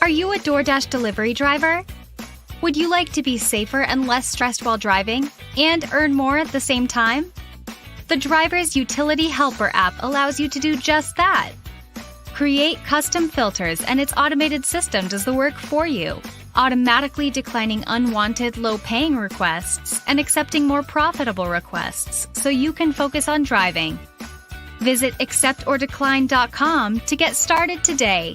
Are you a DoorDash delivery driver? Would you like to be safer and less stressed while driving and earn more at the same time? The Driver's Utility Helper app allows you to do just that. Create custom filters and its automated system does the work for you, automatically declining unwanted low-paying requests and accepting more profitable requests so you can focus on driving. Visit acceptordecline.com to get started today.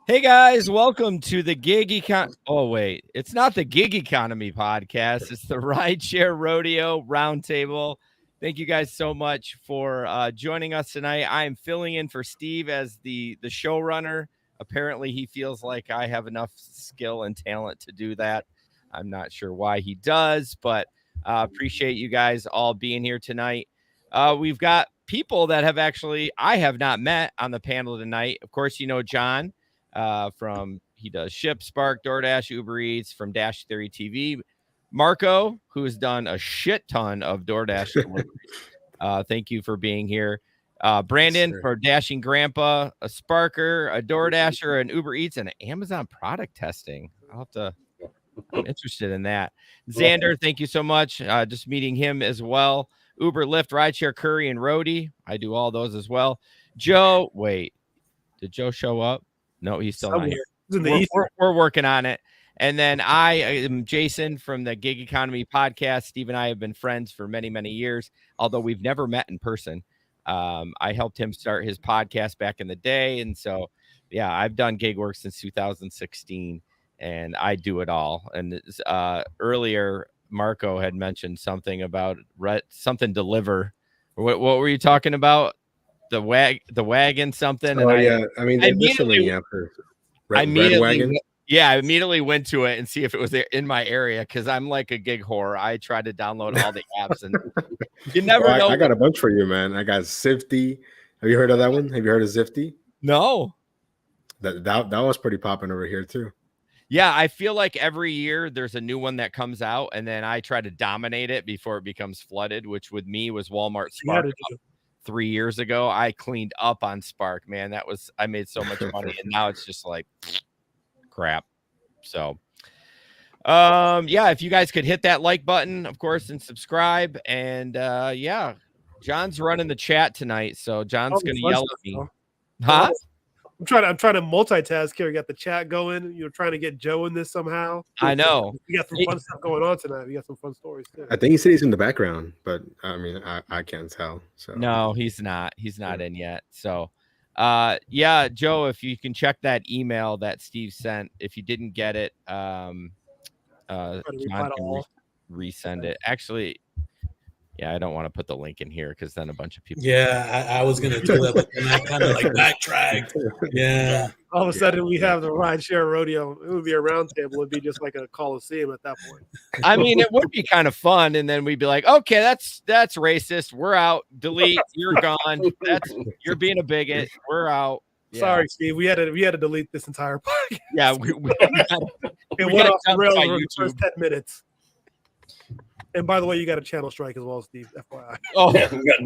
Hey guys, welcome to the Gig Econ. Oh wait, it's not the Gig Economy podcast. It's the RiDESHARE Rodeo Roundtable. Thank you guys so much for joining us tonight. I am filling in for Steve as the showrunner. Apparently, he feels like I have enough skill and talent to do that. I'm not sure why he does, but appreciate you guys all being here tonight. We've got people that I have not met on the panel tonight. Of course, you know John. He does Ship, Spark, DoorDash, Uber Eats, from Dash Theory TV. Marco, who has done a shit ton of DoorDash deliveries. Thank you for being here. Brandon, for Dashing Grandpa, a Sparker, a DoorDasher, an Uber Eats, and an Amazon product testing. I'm interested in that. Xander, thank you so much. Just meeting him as well. Uber, Lyft, RiDESHARE, Curry, and Rody. I do all those as well. Joe, wait, did Joe show up? No, he's still not here. We're working on it. And then I am Jason from the Gig Economy podcast. Steve and I have been friends for many, many years, although we've never met in person. I helped him start his podcast back in the day. And so, yeah, I've done gig work since 2016, and I do it all. And earlier, Marco had mentioned something about something deliver. What were you talking about? The wagon something. Oh, and yeah. I mean, I immediately went to it and see if it was there in my area, because I'm like a gig whore. I tried to download all the apps, and you never know. I got a bunch for you, man. I got Zifty. Have you heard of that one? Have you heard of Zifty? No. That was pretty popping over here too. Yeah, I feel like every year there's a new one that comes out, and then I try to dominate it before it becomes flooded, which with me was Walmart Spark. 3 years ago, I cleaned up on Spark, man. I made so much money, and now it's just like crap. So, yeah, if you guys could hit that like button, of course, and subscribe. And yeah, John's running the chat tonight, so John's going to yell at me. Huh? I'm trying to multitask here. We got the chat going. You're trying to get Joe in this somehow. I know. We got some fun stuff going on tonight. We got some fun stories too. I think he said he's in the background, but I mean, I can't tell. So no, he's not. He's not in yet. So, yeah, Joe, if you can check that email that Steve sent, if you didn't get it, John can resend it. Actually, yeah, I don't want to put the link in here because then a bunch of people. Yeah, I was gonna do that, but then I kind of like backtracked. Yeah. All of a sudden, we have the RiDESHARE Rodeo. It would be a roundtable. It would be just like a Coliseum at that point. I mean, it would be kind of fun, and then we'd be like, "Okay, that's racist. We're out. Delete. You're gone. You're being a bigot. We're out." Yeah. Sorry, Steve. We had to delete this entire podcast. Yeah, we went off the rails for the first 10 minutes. And by the way, you got a channel strike as well, Steve. FYI. Oh, yeah, we got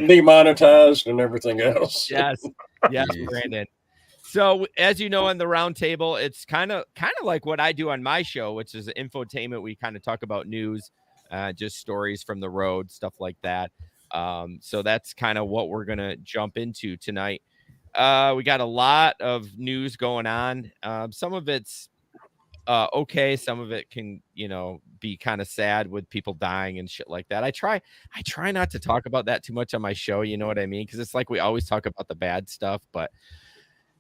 demonetized and everything else. Yes, Brandon. So, as you know, on the roundtable, it's kind of like what I do on my show, which is infotainment. We kind of talk about news, just stories from the road, stuff like that. So that's kind of what we're gonna jump into tonight. We got a lot of news going on. Some of it's okay, some of it can be kind of sad with people dying and shit like that. I try not to talk about that too much on my show, you know what I mean, because it's like we always talk about the bad stuff. But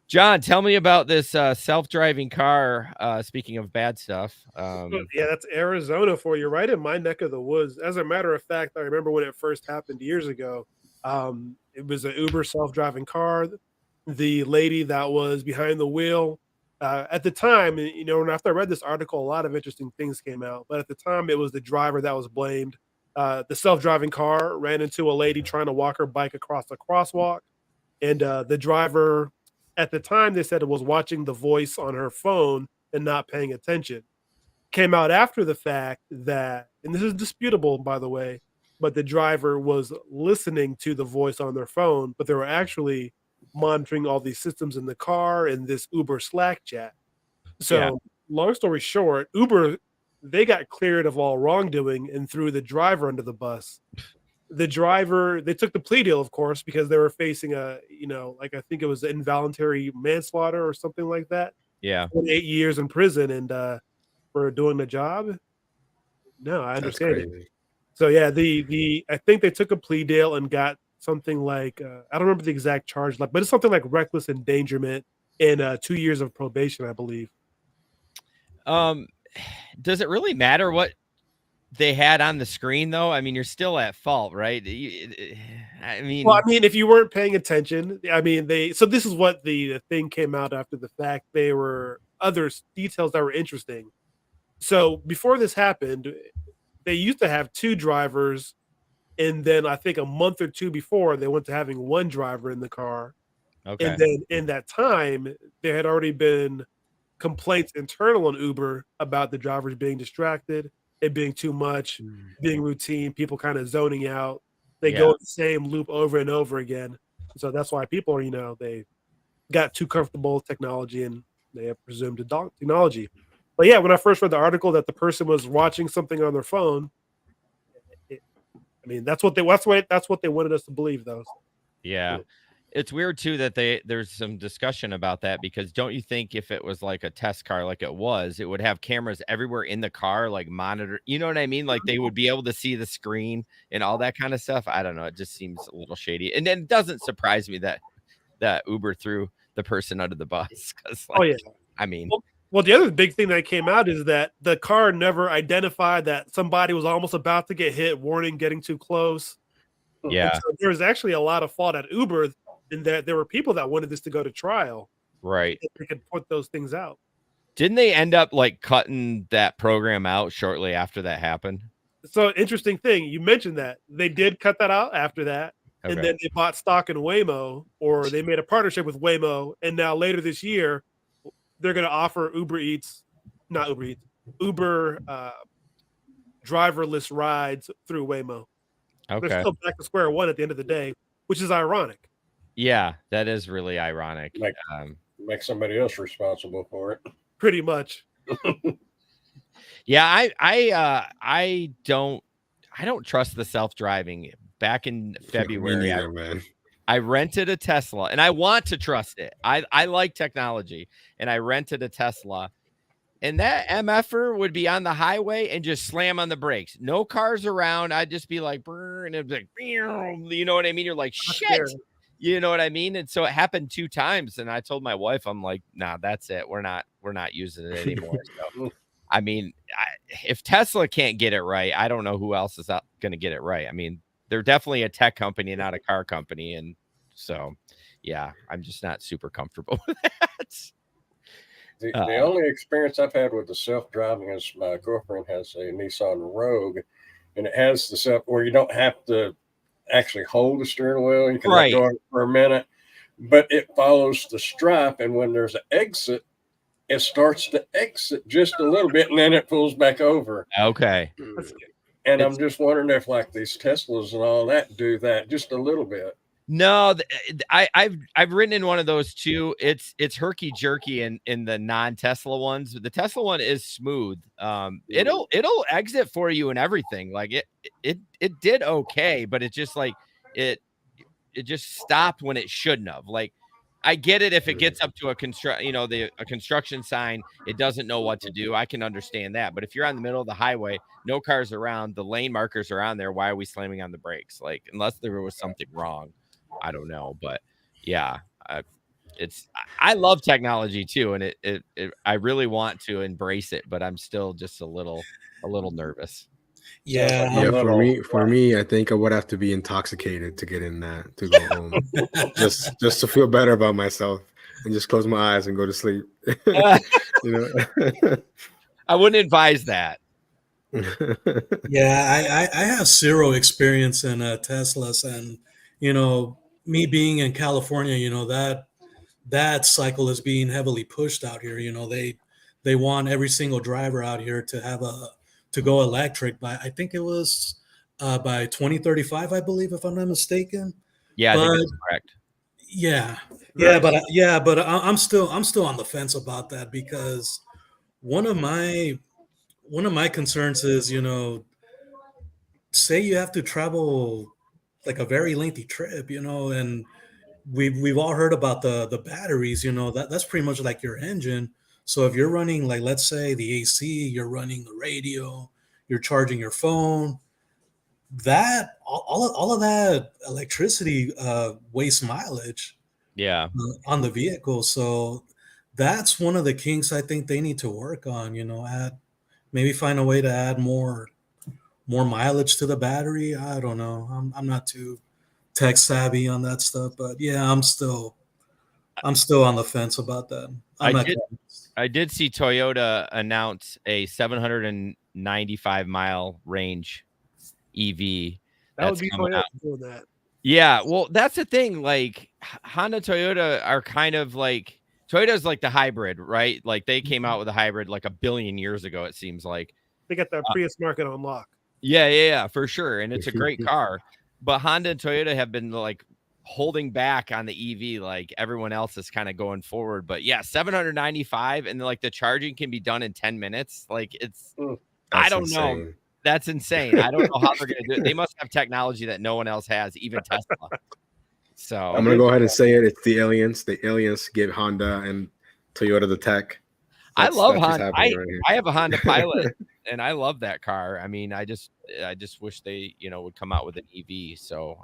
John, tell me about this self-driving car, speaking of bad stuff. Yeah, that's Arizona for you, right in my neck of the woods. As a matter of fact, I remember when it first happened years ago. It was an Uber self-driving car. The lady that was behind the wheel, at the time, and after I read this article, a lot of interesting things came out. But at the time, it was the driver that was blamed. The self-driving car ran into a lady trying to walk her bike across a crosswalk. And the driver, at the time, they said it was watching the voice on her phone and not paying attention. Came out after the fact that, and this is disputable, by the way, but the driver was listening to the voice on their phone, but they were actually monitoring all these systems in the car and this Uber Slack chat. So, long story short, Uber, they got cleared of all wrongdoing and threw the driver under the bus. The driver, they took the plea deal, of course, because they were facing I think it was involuntary manslaughter or something like that. Yeah. 8 years in prison and for doing the job. No, I That's understand it. crazy. So yeah, I think they took a plea deal and got something like I don't remember the exact charge, but it's something like reckless endangerment and 2 years of probation, I believe. Does it really matter what they had on the screen, though? I mean, you're still at fault, right? I mean, if you weren't paying attention, so this is what the thing came out after the fact. There were other details that were interesting. So before this happened, they used to have 2 drivers, and then I think a month or 2 before, they went to having 1 driver in the car. okay. And then in that time, there had already been complaints internal on Uber about the drivers being distracted, it being too much, being routine, people kind of zoning out. They go in the same loop over and over again. So that's why people are, they got too comfortable with technology and they have presumed technology. But yeah, when I first read the article that the person was watching something on their phone, that's what they wanted us to believe, though. Yeah. It's weird too that there's some discussion about that, because don't you think if it was like a test car like it would have cameras everywhere in the car, like monitor, you know what I mean? Like they would be able to see the screen and all that kind of stuff. I don't know. It just seems a little shady. And then it doesn't surprise me that Uber threw the person under the bus. I mean, well, the other big thing that came out is that the car never identified that somebody was almost about to get hit, warning, getting too close. Yeah. So there was actually a lot of fault at Uber in that there were people that wanted this to go to trial. Right. They could put those things out. Didn't they end up like cutting that program out shortly after that happened? So interesting thing, you mentioned that. They did cut that out after that. Okay. And then they bought stock in Waymo, or they made a partnership with Waymo. And now later this year, they're going to offer Uber driverless rides through Waymo. Okay. They're still back to square one at the end of the day, which is ironic. Yeah, that is really ironic. Make somebody else responsible for it. Pretty much. Yeah, I don't trust the self-driving. Back in February, Me neither, man. I rented a Tesla, and I want to trust it. I like technology, and I rented a Tesla, and that MFer would be on the highway and just slam on the brakes. No cars around. I'd just be like, brr, and it'd be like, you know what I mean? You're like, shit. You know what I mean? And so it happened 2 times, and I told my wife, I'm like, nah, that's it. We're not using it anymore. So, I mean, if Tesla can't get it right, I don't know who else is going to get it right. I mean, they're definitely a tech company, not a car company. And so, yeah, I'm just not super comfortable with that. The only experience I've had with the self-driving is my girlfriend has a Nissan Rogue, and it has the self where you don't have to actually hold the steering wheel. You can let go of it for a minute, but it follows the stripe. And when there's an exit, it starts to exit just a little bit, and then it pulls back over. Okay. And I'm just wondering if like these Teslas and all that do that just a little bit. No, I've ridden in one of those too. It's herky jerky in the non-Tesla ones. The Tesla one is smooth. It'll exit for you and everything. Like it did okay, but it just like it just stopped when it shouldn't have. Like I get it if it gets up to a construction sign, it doesn't know what to do. I can understand that. But if you're on the middle of the highway, no cars around, the lane markers are on there, why are we slamming on the brakes? Like unless there was something wrong. I don't know, but yeah, I love technology too, and I really want to embrace it, but I'm still just a little nervous. Yeah. For me, I think I would have to be intoxicated to get in that to go home, just to feel better about myself, and just close my eyes and go to sleep. You know, I wouldn't advise that. Yeah, I have zero experience in Teslas, and me being in California, that cycle is being heavily pushed out here. They want every single driver out here to have to go electric by, I think it was by 2035, I believe, if I'm not mistaken. Yeah, I think But that's correct. yeah, Nice. but I'm still on the fence about that, because one of my concerns is, say you have to travel like a very lengthy trip, and we've all heard about the batteries, that's pretty much like your engine. So if you're running, like, let's say the AC, you're running the radio, you're charging your phone, that all of that electricity wastes mileage Yeah. on the vehicle. So that's one of the kinks I think they need to work on, add, maybe find a way to add more mileage to the battery. I don't know. I'm not too tech savvy on that stuff, but yeah, I'm still on the fence about that. I did see Toyota announce a 795-mile range EV That would that's be coming Toyota out. doing that. Yeah, well, that's the thing. Like Honda, Toyota are kind of like Toyota's like the hybrid, right? Like they came out with a hybrid like a billion years ago. It seems like. They got that Prius market on lock. Yeah, for sure, and it's a great car. But Honda and Toyota have been like holding back on the EV, like everyone else is kind of going forward. But yeah, 795, and like the charging can be done in 10 minutes. Like it's, I don't know. That's insane. I don't know how they're going to do it. They must have technology that no one else has, even Tesla. So I'm going to go ahead and say it. It's the aliens. The aliens give Honda and Toyota the tech. I love Honda. Right, I have a Honda Pilot, and I love that car. I mean, I just wish they, would come out with an EV. So,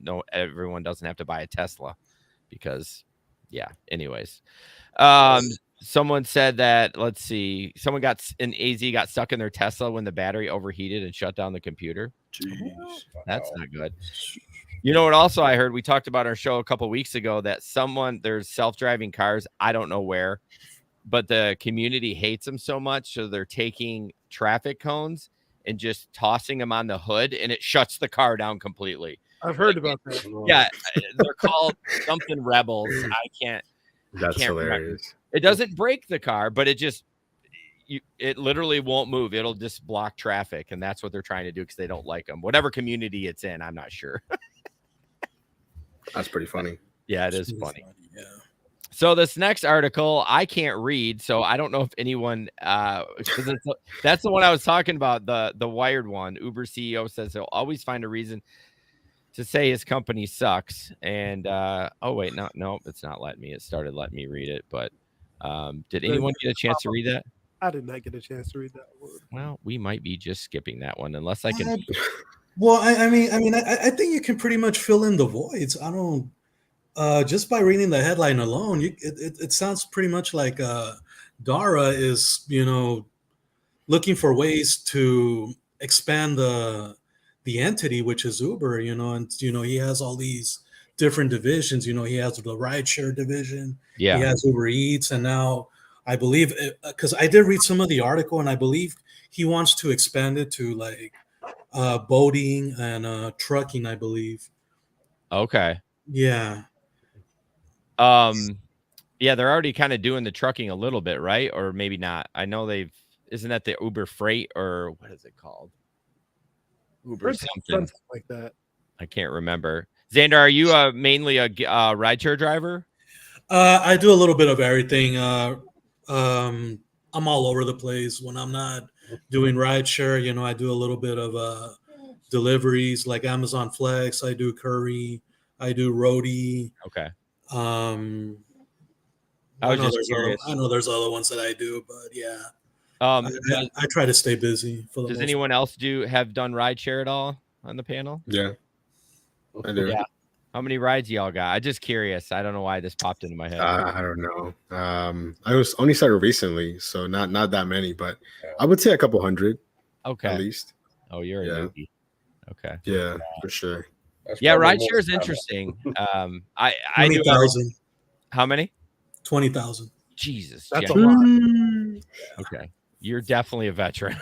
no, everyone doesn't have to buy a Tesla because, yeah. Anyways, someone said that, let's see, someone got an AZ got stuck in their Tesla when the battery overheated and shut down the computer. Jeez, that's not good. You know what? Also, I heard, we talked about our show a couple of weeks ago that there's self-driving cars. I don't know where, but the community hates them so much. So they're taking traffic cones and just tossing them on the hood, and it shuts the car down completely. I've heard about that. Yeah. They're called something Rebels. That's hilarious. Remember. It doesn't break the car, but it literally won't move. It'll just block traffic. And that's what they're trying to do because they don't like them. Whatever community it's in, I'm not sure. That's pretty funny. Yeah, it is funny. Yeah. So this next article, I can't read, so I don't know if anyone, that's the one I was talking about, the Wired one. Uber CEO says he'll always find a reason to say his company sucks. And oh wait, no, it's not letting me. It started letting me read it, but did anyone get a chance to read that? I did not get a chance to read that word. Well, we might be just skipping that one unless I can. Well, I think you can pretty much fill in the voids. I don't. Just by reading the headline alone, it sounds pretty much like Dara is, looking for ways to expand the entity, which is Uber, and he has all these different divisions. He has the rideshare division, he has Uber Eats, and now I believe, because I did read some of the article, and I believe he wants to expand it to like boating and trucking, I believe. Okay. Yeah. Yeah, they're already kind of doing the trucking a little bit, right? Or maybe not. I know isn't that the Uber Freight, or what is it called? Uber something like that. I can't remember. Xander, are you mainly a rideshare driver? I do a little bit of everything. I'm all over the place when I'm not doing rideshare. I do a little bit of deliveries like Amazon Flex. I do Curry. I do Rodeo. Okay. I was just curious. I know there's other ones that I do, but yeah. I try to stay busy. Does anyone else have done rideshare at all on the panel? Yeah, I do. Yeah. How many rides y'all got? I'm just curious. I don't know why this popped into my head. I don't know. I was only started recently, so not that many, but I would say a couple hundred. Okay. At least. Oh, you're a newbie. Okay. Yeah, for sure. Yeah, rideshare is interesting. I 20,000. How many? 20,000. Jesus, that's a lot. Okay, you're definitely a veteran.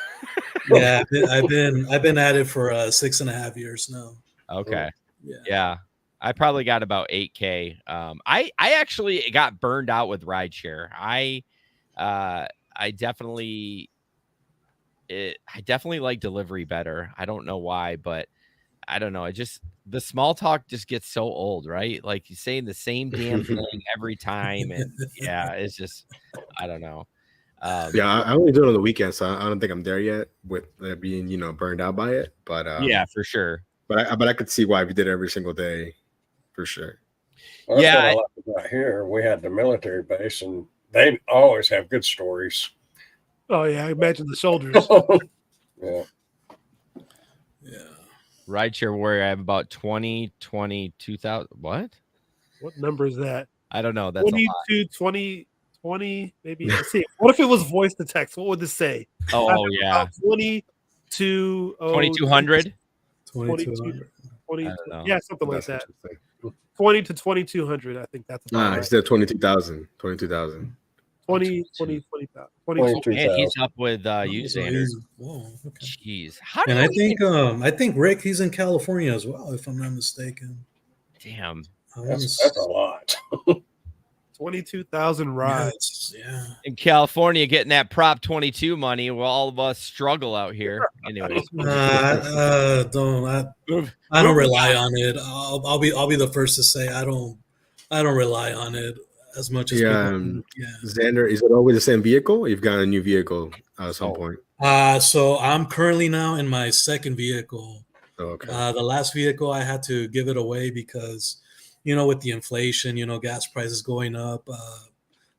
Yeah, I've been at it for 6.5 years now. Okay. Yeah. I probably got about 8K. I actually got burned out with rideshare. I definitely I definitely like delivery better. I don't know why, but I don't know. The small talk just gets so old, right? Like, you're saying the same damn thing every time, and yeah, it's just, I don't know. Yeah, I only do it on the weekend, so I don't think I'm there yet with being, burned out by it. But yeah, for sure. But I could see why if you did it every single day, for sure. Well, that's what I like about here. We had the military base, and they always have good stories. Oh yeah, I imagine the soldiers. Yeah. RiDESHARE Warrior, I have about 22,000. What number is that? I don't know. That's 22, 20, maybe. Let's see. What if it was voice to text? What would this say? Oh yeah, 2200. 2200. Yeah, something like that. 20 to 2200. I think that's about right. Instead of 22,000. 22,000. 20,000. And he's up with you, Xander. Whoa, okay. Jeez. And I think Rick, he's in California as well, if I'm not mistaken. Damn. That's a lot. 22,000 rides. Yeah. In California, getting that Prop 22 money, well, all of us struggle out here. Anyways. I don't rely on it. I'll be the first to say I don't rely on it as much as people. Xander, is it always the same vehicle? You've got a new vehicle at some point. So I'm currently now in my second vehicle. Okay. The last vehicle I had to give it away because, with the inflation, gas prices going up.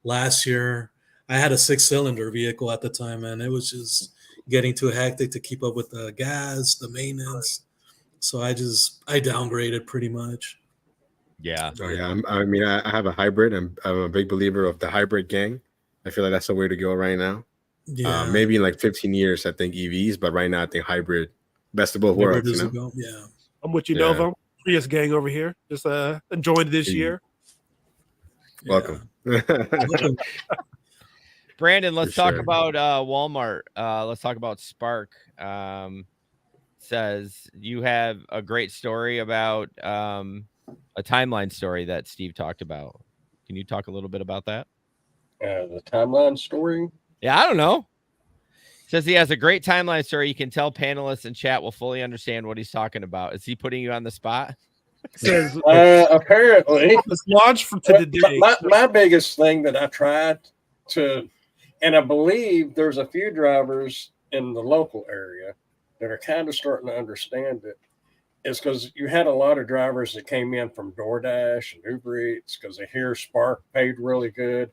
Last year, I had a 6-cylinder vehicle at the time, and it was just getting too hectic to keep up with the gas, the maintenance. So I downgraded pretty much. Yeah. Oh yeah. I have a hybrid. I'm a big believer of the hybrid gang. I feel like that's the way to go right now. Yeah. Maybe in like 15 years, I think EVs, but right now I think hybrid, best of both worlds. Yeah. I'm with you, Nova. Prius gang over here. Just enjoyed this year. Welcome. Brandon, let's talk about Walmart. Let's talk about Spark. Says you have a great story about a timeline story that Steve talked about. Can you talk a little bit about that? The timeline story? Yeah, I don't know. Says he has a great timeline story. You can tell panelists and chat will fully understand what he's talking about. Is he putting you on the spot? Says apparently it's launched for today. My biggest thing that I tried to, and I believe there's a few drivers in the local area that are kind of starting to understand it, is because you had a lot of drivers that came in from DoorDash and Uber Eats because they hear Spark paid really good.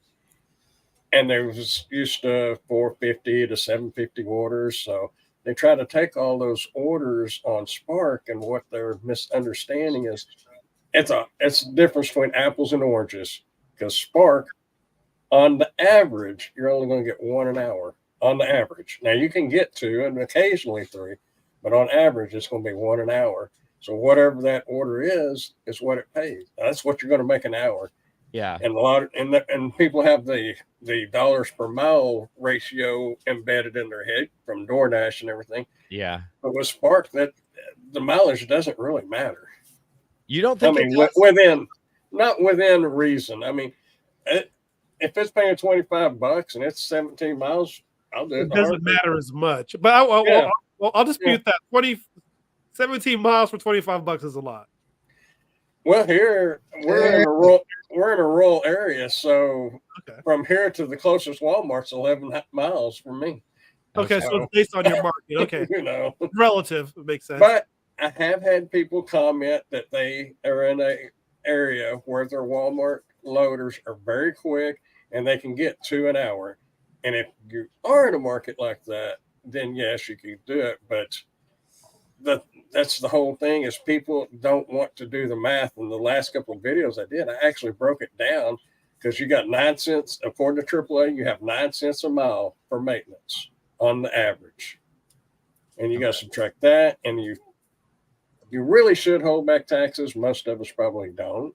And they was used to 450 to 750 orders. So they try to take all those orders on Spark, and what their misunderstanding is, it's the difference between apples and oranges, because Spark, on the average, you're only going to get 1 an hour on the average. Now you can get 2 and occasionally 3, but on average, it's going to be 1 an hour. So whatever that order is what it pays. That's what you're going to make an hour. Yeah. And and people have the dollars per mile ratio embedded in their head from DoorDash and everything. Yeah. But with Spark, that the mileage doesn't really matter. You don't think? I mean, not within reason. I mean, if it's paying $25 and it's 17 miles, I'll do it. It doesn't matter as much. But I'll dispute that. 17 miles for $25 is a lot. Well, here we're in a rural area, so from here to the closest Walmart's 11 miles from me. Okay, so it's based on your market. Okay, relative, it makes sense. But I have had people comment that they are in an area where their Walmart loaders are very quick and they can get 2 an hour. And if you are in a market like that, then yes, you can do it. But that's the whole thing, is people don't want to do the math. In the last couple of videos I did, I actually broke it down, because you got 9 cents, according to AAA, you have 9 cents a mile for maintenance on the average. And you got to subtract that, and you really should hold back taxes. Most of us probably don't.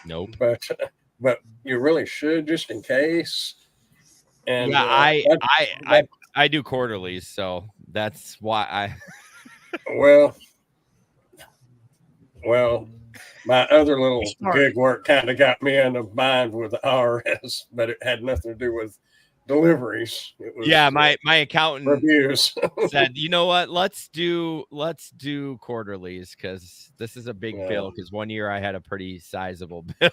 Nope. But you really should, just in case. And yeah, I do quarterlies, so that's why I Well, my other little gig work kind of got me in a bind with the IRS, but it had nothing to do with deliveries. It was, yeah, my accountant reviews. said, you know what, let's do quarterlies because this is a big bill. Because one year I had a pretty sizable bill.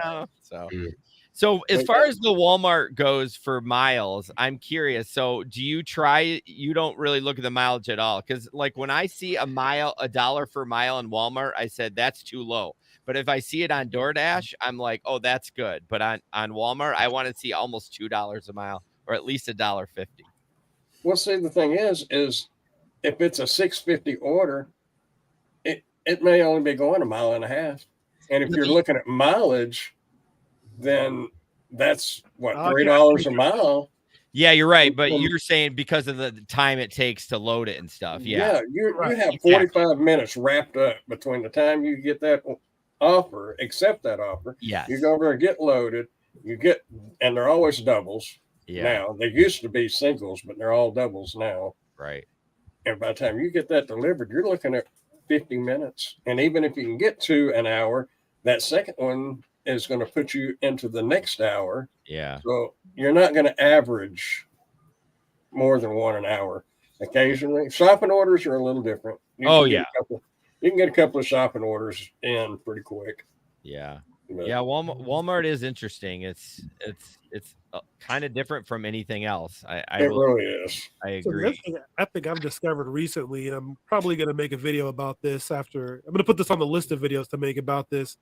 No. So as far as the Walmart goes for miles, I'm curious. So do you try? You don't really look at the mileage at all, because like when I see $1 for mile in Walmart, I said that's too low. But if I see it on DoorDash, I'm like, oh, that's good. But on Walmart, I want to see almost $2 a mile, or at least $1.50. Well, see, the thing is if it's a $6.50 order, it may only be going 1.5 miles. And if you're looking at mileage, then that's what, $3 a mile. Yeah, you're right. But you're saying because of the time it takes to load it and stuff. Yeah, you have 45 minutes wrapped up between the time you get that offer, accept that offer. Yes. You go over and get loaded. And they're always doubles. Yeah. Now they used to be singles, but they're all doubles now. Right. And by the time you get that delivered, you're looking at 50 minutes. And even if you can get to an hour, that second one is going to put you into the next hour. Yeah. So you're not going to average more than 1 hour. Occasionally, shopping orders are a little different. You can get a couple of shopping orders in pretty quick. Yeah. Yeah, Walmart is interesting. It's kind of different from anything else. It really is. I agree. So I think I've discovered recently, and I'm probably going to make a video about this after. I'm going to put this on the list of videos to make about this.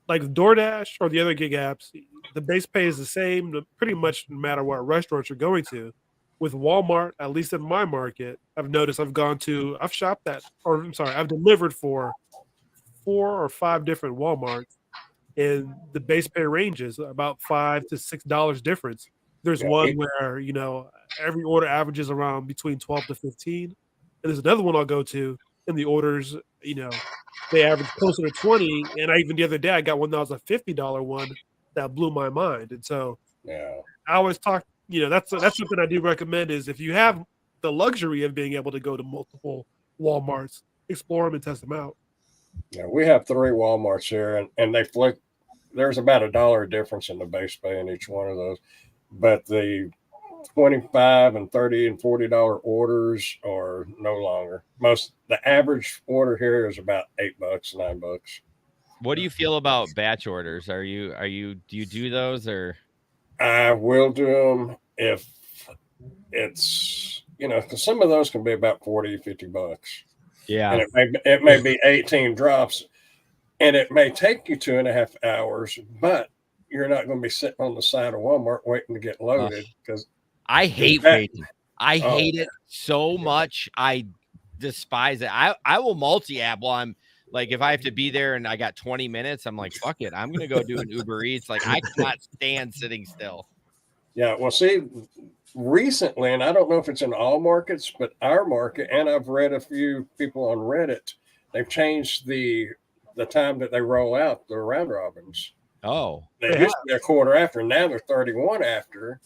Like DoorDash or the other gig apps, the base pay is the same pretty much no matter what restaurants you're going to. With Walmart, at least in my market, I've noticed I've delivered for 4 or 5 different Walmarts. And the base pay ranges about $5 to $6 difference. There's one where, every order averages around between 12 to 15. And there's another one I'll go to, and the orders, they average closer to 20. And even the other day, I got one that was a $50 one that blew my mind. And so I always talk, that's something I do recommend is if you have the luxury of being able to go to multiple Walmarts, explore them and test them out. Yeah, we have 3 Walmarts here, and they flick. There's about $1 difference in the base pay in each one of those, but the $25 and $30 and $40 orders are no longer. The average order here is about $8, $9. What do you feel about batch orders? Do you do those, or? I will do them if it's, because some of those can be about $40, $50. Yeah. And it may be 18 drops, and it may take you 2.5 hours, but you're not going to be sitting on the side of Walmart waiting to get loaded. Because I hate waiting. I hate it so much. I despise it. I will multi-app while I'm like, if I have to be there and I got 20 minutes, I'm like, fuck it. I'm going to go do an Uber Eats. Like, I cannot stand sitting still. Yeah. Well, see, recently, and I don't know if it's in all markets, but our market, and I've read a few people on Reddit, they've changed the time that they roll out the round robins. Oh, they used to be a quarter after, now they're 31 after,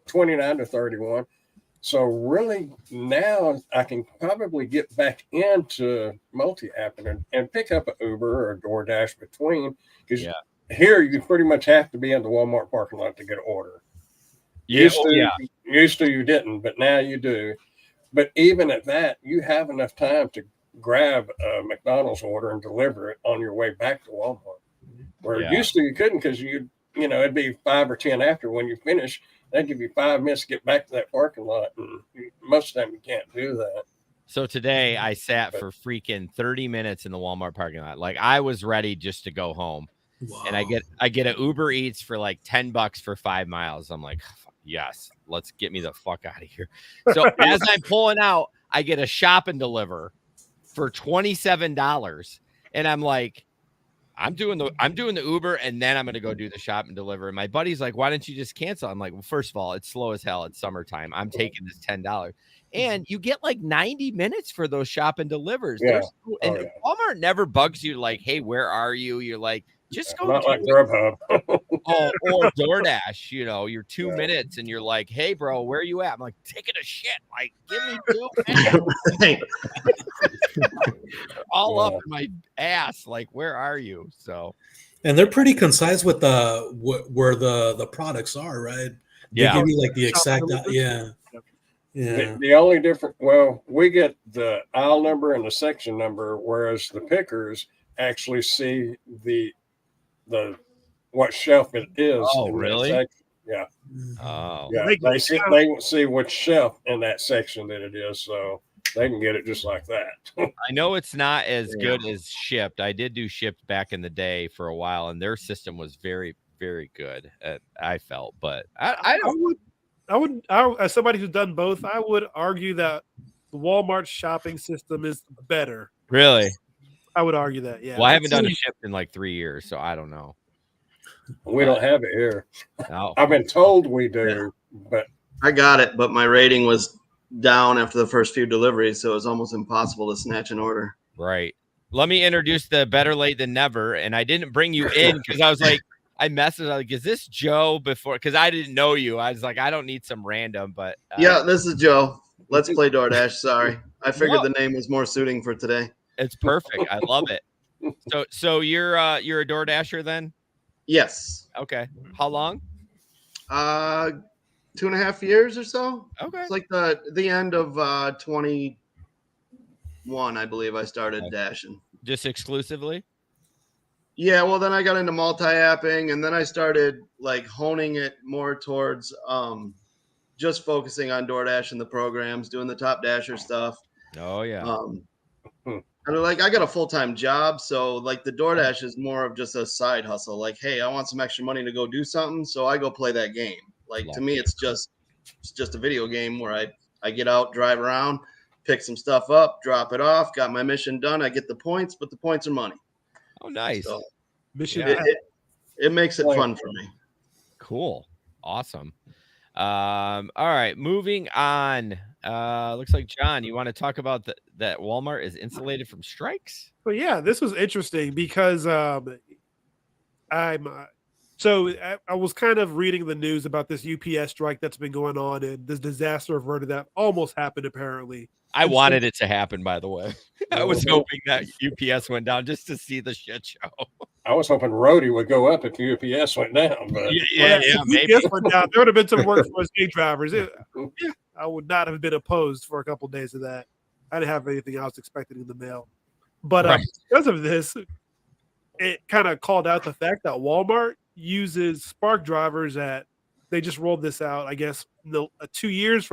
29 to 31. So really now I can probably get back into multi-apping and pick up an Uber or DoorDash between, because here you pretty much have to be in the Walmart parking lot to get an order. Used to you didn't, but now you do. But even at that, you have enough time to grab a McDonald's order and deliver it on your way back to Walmart. Where used to you couldn't, because it'd be 5 or 10 after when you finish. They'd give you 5 minutes to get back to that parking lot, and most of the time you can't do that. So today I sat for freaking 30 minutes in the Walmart parking lot. Like, I was ready just to go home. Wow. And I get an Uber Eats for like $10 for 5 miles. I'm like, yes, let's get me the fuck out of here. So as I'm pulling out, I get a shop and deliver for $27. And I'm like, I'm doing the Uber, and then I'm going to go do the shop and deliver. And my buddy's like, why don't you just cancel? I'm like, well, first of all, it's slow as hell. It's summertime. I'm taking this $10. And you get like 90 minutes for those shop and delivers. Yeah. Walmart never bugs you like, hey, where are you? You're like, just go. Not like Grubhub. Or DoorDash, you're 2 minutes and you're like, hey, bro, where are you at? I'm like, taking a shit. Like, give me 2 minutes. All up in my ass. Like, where are you? So, and they're pretty concise with where the products are, right? They Yeah. give you like the Shop exact, delivery. yeah. Yeah. The only different, well, we get the aisle number and the section number, whereas the pickers actually see the what shelf it is. Oh, in that really? section. Yeah, Oh, yeah. They They see which shelf in that section that it is, so they can get it just like that. I know it's not as Yeah. good as Shipped. I did do Shipped back in the day for a while, and their system was very, very good. I felt, but I don't. As somebody who's done both, I would argue that the Walmart shopping system is better. Really. I would argue that. Yeah. Well, I haven't done a Shipped in like 3 years, so I don't know. We don't have it here. Oh. I've been told we do, but I got it, but my rating was down after the first few deliveries, so it was almost impossible to snatch an order. Right. Let me introduce the Better Late Than Never, and I didn't bring you in because I was like, I messaged like, is this Joe before? Because I didn't know you. I was like, I don't need some random, but Yeah, this is Joe. Let's play DoorDash. Sorry, I figured No. the name was more suiting for today. it's perfect. I love it. So you're a DoorDasher then? Yes. Okay. How long? 2.5 years or so. Okay. It's like the end of 21, I believe. I started dashing. Just exclusively? Yeah, well, then I got into multi-apping, and then I started like honing it more towards just focusing on DoorDash and the programs, doing the top dasher stuff. Oh yeah. And like I got a full-time job, so like the DoorDash is more of just a side hustle. Like, hey, I want some extra money to go do something, so I go play that game. Like to me, it's just a video game where I get out, drive around, pick some stuff up, drop it off, got my mission done. I get the points, but the points are money. Oh, nice. So Mission. it makes it fun for me. Cool. Awesome. All right, moving on. Looks like John, you want to talk about that Walmart is insulated from strikes? But yeah, this was interesting because I was kind of reading the news about this UPS strike that's been going on, and this disaster averted that almost happened apparently. I wanted it to happen, by the way. I was hoping that UPS went down just to see the shit show. I was hoping Rodeo would go up if UPS went down. But Yeah, maybe. UPS went down. There would have been some work for us day drivers. I would not have been opposed for a couple of days of that. I didn't have anything else expected in the mail. But Right. because of this, it kind of called out the fact that Walmart uses Spark drivers they just rolled this out, I guess, 2 years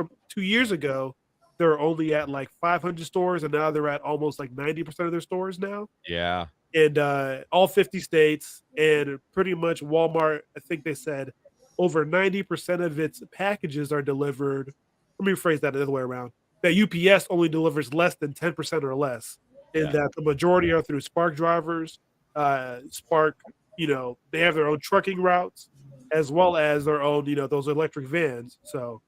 ago. They're only at like 500 stores, and now they're at almost like 90% of their stores now. Yeah. And all 50 states, and pretty much Walmart, I think they said over 90% of its packages are delivered. Let me rephrase that the other way around. That UPS only delivers less than 10% or less, and that the majority are through Spark drivers. Spark, they have their own trucking routes as well as their own, those electric vans. So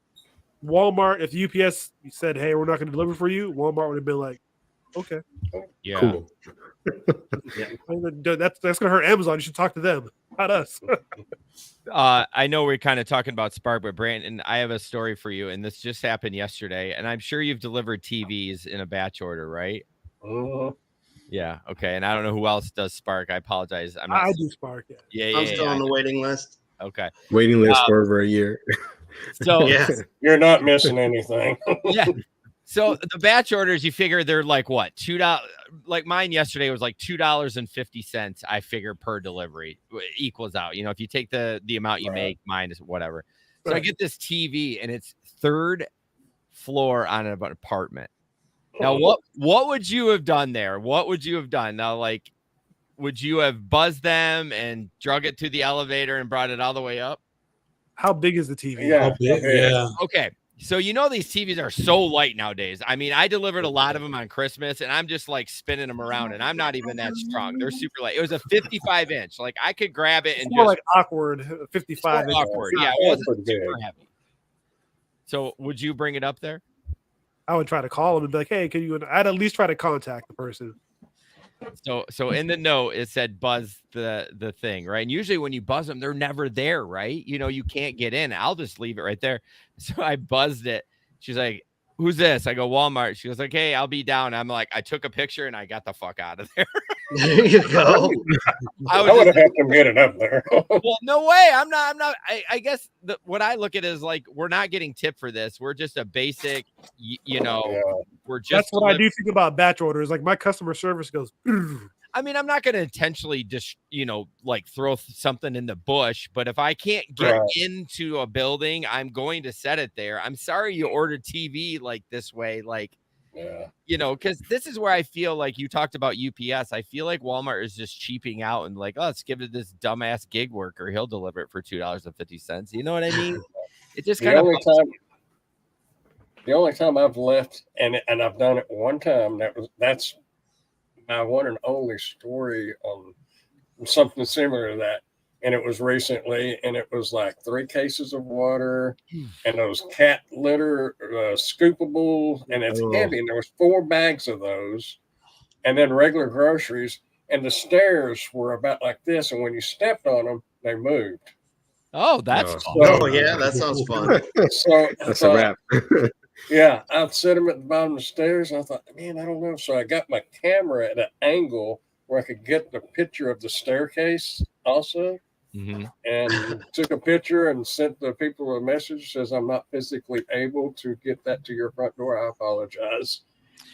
Walmart, if UPS said, hey, we're not going to deliver for you, Walmart would have been like, okay. Yeah. Cool. That's going to hurt Amazon. You should talk to them, not us. I know we're kind of talking about Spark, but Brandon, I have a story for you, and this just happened yesterday, and I'm sure you've delivered TVs in a batch order, right? Yeah. Okay. And I don't know who else does Spark. I apologize. I do Spark. Yeah. I'm still on the waiting list. Okay. Waiting list for over a year. So Yeah. you're not missing anything. yeah. So the batch orders, you figure they're like what, $2? Like mine yesterday was like $2.50. I figure per delivery equals out. If you take the amount you make minus whatever. So I get this TV, and it's 3rd floor on an apartment. Now, what would you have done there? What would you have done? Now, like, would you have buzzed them and drug it to the elevator and brought it all the way up? How big is the TV? Yeah. Okay. So these TVs are so light nowadays. I mean, I delivered a lot of them on Christmas, and I'm just like spinning them around, and I'm not even that strong. They're super light. It was a 55-inch. Like I could grab it and more just like awkward 55 inch. awkward. Yeah, it wasn't super heavy. So would you bring it up there? I would try to call them and be like, hey, I'd at least try to contact the person. So in the note it said buzz the thing, right? And usually when you buzz them, they're never there, right? You can't get in. I'll just leave it right there. So I buzzed it. She's like, who's this? I go, Walmart. She goes like, hey, I'll be down. I'm like, I took a picture and I got the fuck out of there. There you go. I would have helped him get it up there. Well, no way. I'm not. I guess what I look at is like, we're not getting tipped for this. We're just a basic, we're just. That's what I do think about batch orders. Like my customer service goes. I mean, I'm not going to intentionally just, like throw something in the bush, but if I can't get into a building, I'm going to set it there. I'm sorry you ordered TV like this way, like, because this is where I feel like you talked about UPS. I feel like Walmart is just cheaping out and like, oh, let's give it this dumbass gig worker. He'll deliver it for $2.50. You know what I mean? It just kind of. The only time I've left, and I've done it one time, that's my one and only story on something similar to that. And it was recently, and it was like 3 cases of water and those cat litter scoopable, and it's heavy. And there was 4 bags of those, and then regular groceries. And the stairs were about like this. And when you stepped on them, they moved. Oh, that's fun. Oh, yeah, that sounds fun. So that's a wrap. Yeah, I'd set them at the bottom of the stairs, and I thought, man, I don't know. So I got my camera at an angle where I could get the picture of the staircase also, and took a picture and sent the people a message, says, I'm not physically able to get that to your front door. I apologize.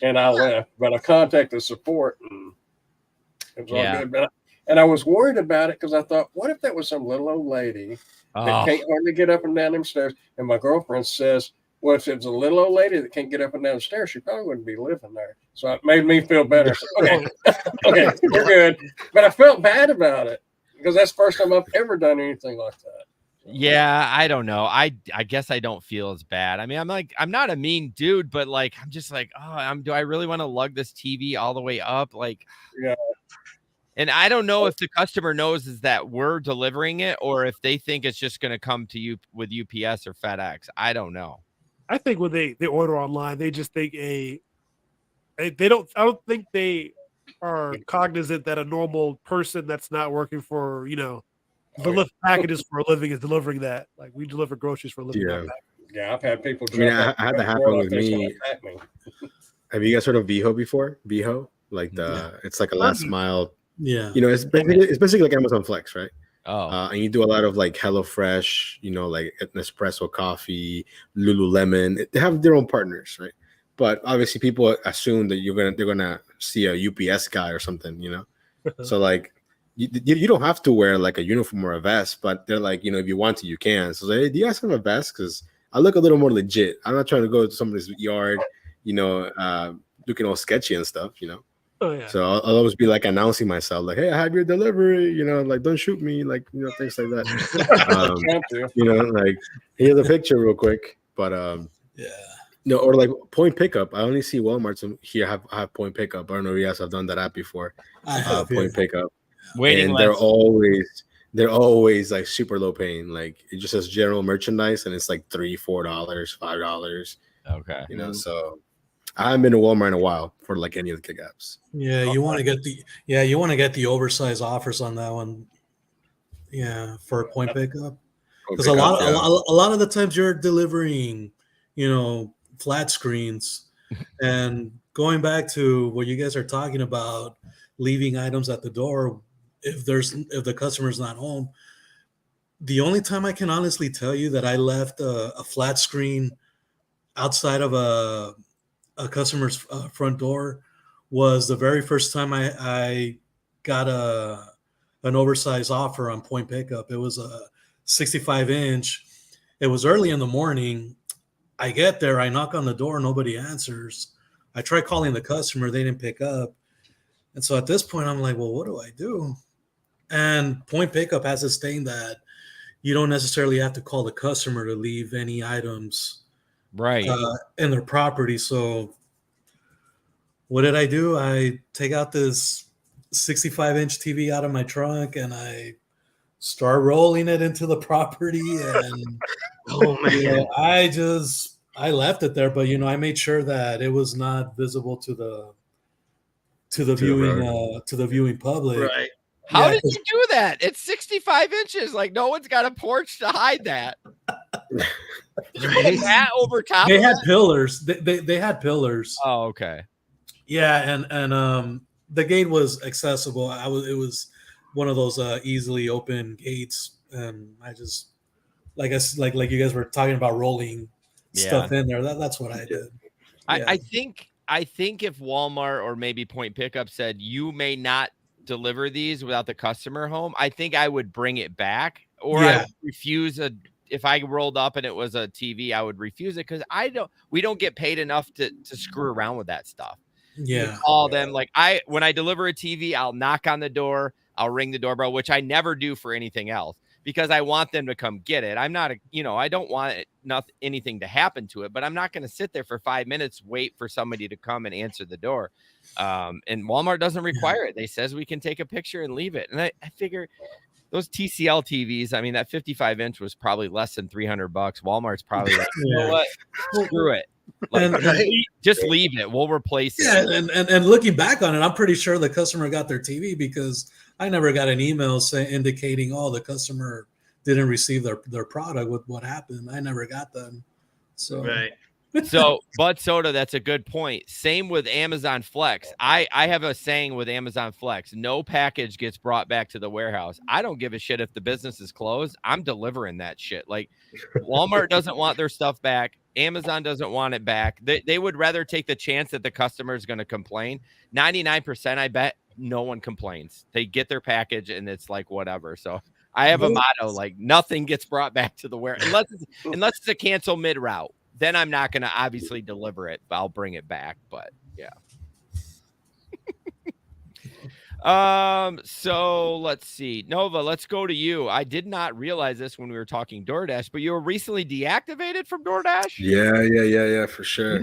And I left, but I contacted support, and it was all good. And I was worried about it because I thought, what if that was some little old lady that can't hardly get up and down them stairs? And my girlfriend says, well, if it's a little old lady that can't get up and down the stairs, she probably wouldn't be living there. So it made me feel better. So, okay, we're good. But I felt bad about it because that's the first time I've ever done anything like that. Yeah, I don't know. I guess I don't feel as bad. I mean, I'm not a mean dude, but like, I'm just like, do I really want to lug this TV all the way up? Like, yeah. And I don't know if the customer knows is that we're delivering it or if they think it's just going to come to you with UPS or FedEx. I don't know. I think when they order online, they just think I don't think they are cognizant that a normal person that's not working for, deliver packages for a living is delivering that. Like we deliver groceries for a living. Yeah, I've had people. I had that happen with me. Have you guys heard of Viho before? Viho, like it's like a last mile. Yeah, it's basically like Amazon Flex, right? Oh, and you do a lot of like HelloFresh, like Nespresso coffee, Lululemon. They have their own partners, right? But obviously, people assume that they're gonna see a UPS guy or something, So like, you don't have to wear like a uniform or a vest, but they're like, if you want to, you can. So hey, do you guys have a vest? Because I look a little more legit. I'm not trying to go to somebody's yard, looking all sketchy and stuff, Oh, yeah. So I'll always be like announcing myself, like, "Hey, I have your delivery," like, "Don't shoot me," like, things like that. Like, here's a picture real quick. But or like point pickup. I only see Walmart here have point pickup. I don't know if you guys have done that app before. I have point pickup. Waiting and list. they're always like super low paying. Like it just says general merchandise, and it's like $3, $4, $5. Okay. So. I haven't been to Walmart in a while for like any of the kick apps. Yeah, you want to get the oversized offers on that one. Yeah, for point pickup, because a lot of the times you're delivering, flat screens, and going back to what you guys are talking about, leaving items at the door if the customer's not home. The only time I can honestly tell you that I left a flat screen outside of a customer's front door was the very first time I got an oversized offer on point pickup. It was a 65-inch. It was early in the morning. I get there, I knock on the door, nobody answers. I try calling the customer, they didn't pick up. And so at this point, I'm like, well, what do I do? And point pickup has this thing that you don't necessarily have to call the customer to leave any items in their property. So what did I do? I take out this 65-inch TV out of my trunk and I start rolling it into the property. And I left it there, but I made sure that it was not visible to the viewing public. Right. How did you do that? It's 65 inches. Like no one's got a porch to hide that. That over top. They had pillars. They had pillars. Oh, okay. Yeah, and the gate was accessible. It was one of those easily open gates, and I just like you guys were talking about rolling stuff in there. That's what I did. I think if Walmart or maybe Point Pickup said you may not deliver these without the customer home, I think I would bring it back, or I would refuse if I rolled up and it was a TV, I would refuse it because we don't get paid enough to screw around with that stuff. Yeah. Call them like when I deliver a TV, I'll knock on the door, I'll ring the doorbell, which I never do for anything else because I want them to come get it. I'm not I don't want anything to happen to it, but I'm not going to sit there for 5 minutes, wait for somebody to come and answer the door. And Walmart doesn't require it. They says we can take a picture and leave it. And I figure those TCL TVs, I mean, that 55-inch was probably less than $300. Walmart's probably like, you know what? Screw it. Like, just leave it. We'll replace it. Yeah, and looking back on it, I'm pretty sure the customer got their TV because I never got an email indicating, the customer didn't receive their product. What happened? I never got them. So right. So, Bud Soda, that's a good point. Same with Amazon Flex. I have a saying with Amazon Flex: no package gets brought back to the warehouse. I don't give a shit if the business is closed. I'm delivering that shit. Like, Walmart doesn't want their stuff back. Amazon doesn't want it back. They would rather take the chance that the customer is going to complain. 99%, I bet no one complains. They get their package and it's like whatever. So I have a motto, like nothing gets brought back to the warehouse unless it's a cancel mid-route. Then I'm not going to obviously deliver it, but I'll bring it back. But yeah. So let's see. Nova, let's go to you. I did not realize this when we were talking DoorDash, but you were recently deactivated from DoorDash? Yeah, for sure.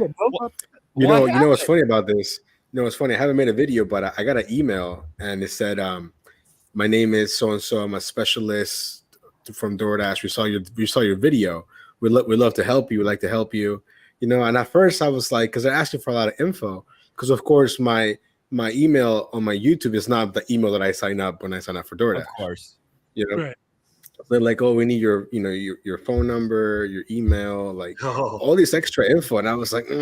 You know what's funny about this? You know what's funny? I haven't made a video, but I got an email and it said, my name is so-and-so. I'm a specialist from DoorDash. We saw your video. We'd love to help you. We'd like to help you. And at first I was like, because they're asking for a lot of info. Because of course my email on my YouTube is not the email that I sign up when I sign up for DoorDash. Of course. Right. They're like, we need your phone number, your email, like all this extra info. And I was like, I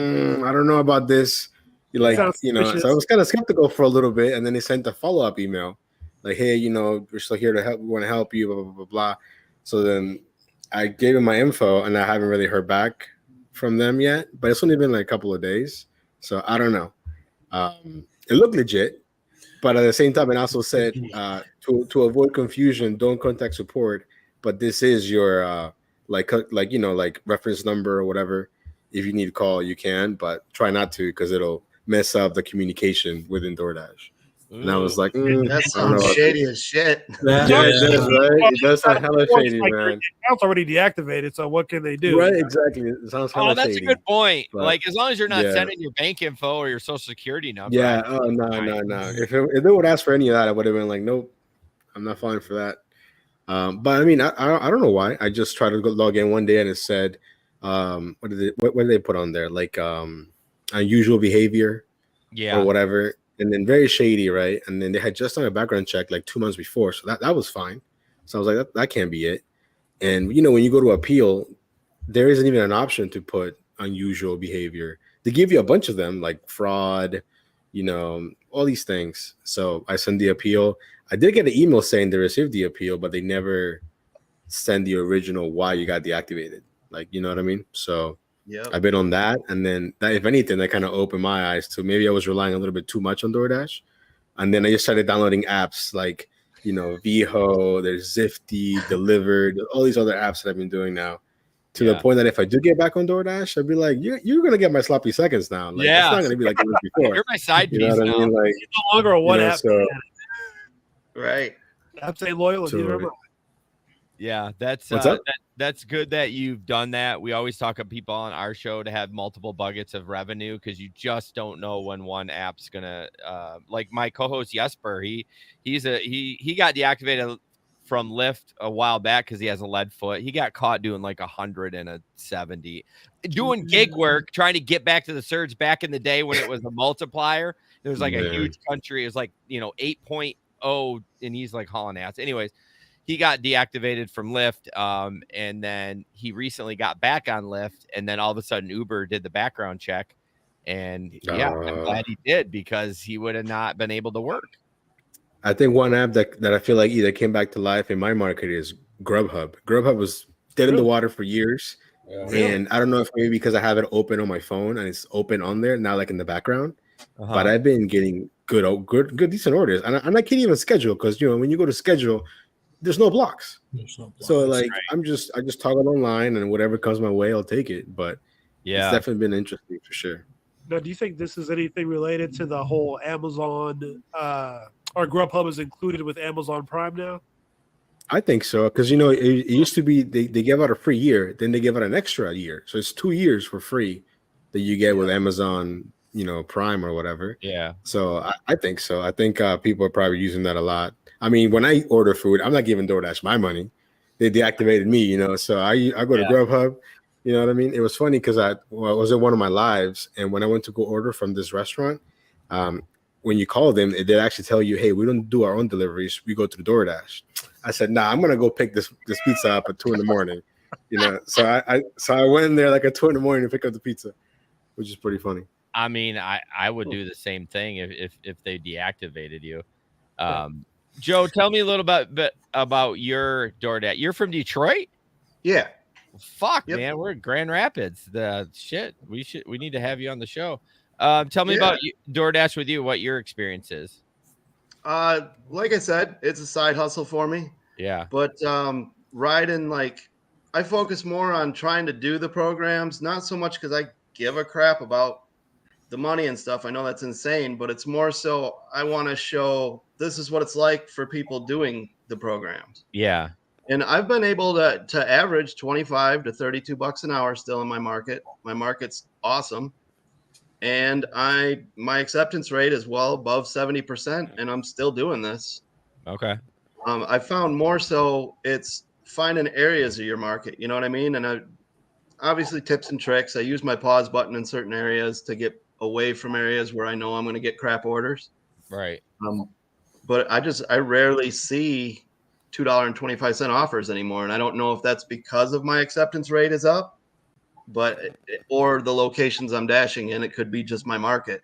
don't know about this. So I was kind of skeptical for a little bit. And then they sent a follow-up email like, hey, we're still here to help. We want to help you, blah, blah, blah, blah. So then I gave him my info and I haven't really heard back from them yet, but it's only been like a couple of days. So I don't know. It looked legit, but at the same time, it also said to avoid confusion, don't contact support, but this is your like reference number or whatever. If you need to call, you can, but try not to because it'll mess up the communication within DoorDash. And I was like, that sounds shady as shit. Yeah, it does, right? It does sound hella shady, like, man. Account's already deactivated, so what can they do? Right, exactly. It sounds hella that's shady. a good point. But, like, as long as you're not sending your bank info or your social security number. Yeah. Oh, no. If they would ask for any of that, I would have been like, nope, I'm not falling for that. But I mean, I don't know why. I just tried to log in one day and it said, what did they put on there? Like unusual behavior, or whatever. And then very shady, right? And then they had just done a background check like 2 months before, so that was fine. So I was like, that can't be it. And when you go to appeal, there isn't even an option to put unusual behavior. They give you a bunch of them, like fraud, all these things. So I sent the appeal. I did get an email saying they received the appeal, but they never send the original why you got deactivated. Like, you know what I mean? So I've been on that, and then that, if anything, that kind of opened my eyes to maybe I was relying a little bit too much on DoorDash, and then I just started downloading apps like VHO, there's Zifty, Delivered, all these other apps that I've been doing now, to the point that if I do get back on DoorDash, I'd be like, you're gonna get my sloppy seconds now. Like, it's not gonna be like it was before. You're my side piece now. I mean? Like, it's no longer a one app. Right. Apps ain't loyal. Yeah, that's that's good that you've done that. We always talk to people on our show to have multiple buckets of revenue because you just don't know when one app's gonna like my co-host Jesper, he got deactivated from Lyft a while back because he has a lead foot. He got caught doing like 100 and a 70, doing gig work, trying to get back to the surge back in the day when it was a multiplier. There was like a huge country. It was like 8.0, and he's like hauling ass. Anyways, he got deactivated from Lyft, and then he recently got back on Lyft, and then all of a sudden Uber did the background check, and yeah, I'm glad he did, because he would have not been able to work. I think one app that I feel like either came back to life in my market is Grubhub. Grubhub was dead in the water for years. Yeah. And I don't know if maybe because I have it open on my phone and it's open on there now, like in the background. But I've been getting good, decent orders, and I can't even schedule, because when you go to schedule, there's no blocks. So like I just toggle online, and whatever comes my way, I'll take it. But it's definitely been interesting for sure. Now, do you think this is anything related to the whole Amazon or Grubhub is included with Amazon Prime now? I think so, because it used to be they give out a free year, then they give out an extra year, so it's 2 years for free that you get with Amazon, Prime or whatever. Yeah. So I think so. I think people are probably using that a lot. I mean, when I order food, I'm not giving DoorDash my money. They deactivated me, so I go to Grubhub. You know what I mean? It was funny because I was in one of my lives, and when I went to go order from this restaurant, when you call them, they actually tell you, hey, we don't do our own deliveries. We go to the DoorDash. I said, nah, I'm gonna go pick this pizza up at 2 a.m. So I went in there like at 2 a.m. to pick up the pizza, which is pretty funny. I mean, I would do the same thing if they deactivated you. Joe, tell me a little bit about your DoorDash. You're from Detroit? Yeah. Fuck, man, we're in Grand Rapids. We need to have you on the show. Tell me about DoorDash with you, what your experience is. Like I said, it's a side hustle for me. Yeah. But riding, like, I focus more on trying to do the programs, not so much because I give a crap about the money and stuff. I know that's insane, but it's more so I want to show this is what it's like for people doing the programs. Yeah. And I've been able to average 25 to 32 bucks an hour still in my market. My market's awesome. And my acceptance rate is well above 70%, and I'm still doing this. Okay. I found more so it's finding areas of your market, you know what I mean? And obviously tips and tricks. I use my pause button in certain areas to get away from areas where I know I'm going to get crap orders. Right. But I rarely see $2.25 offers anymore. And I don't know if that's because of my acceptance rate is up, or the locations I'm dashing in. It could be just my market.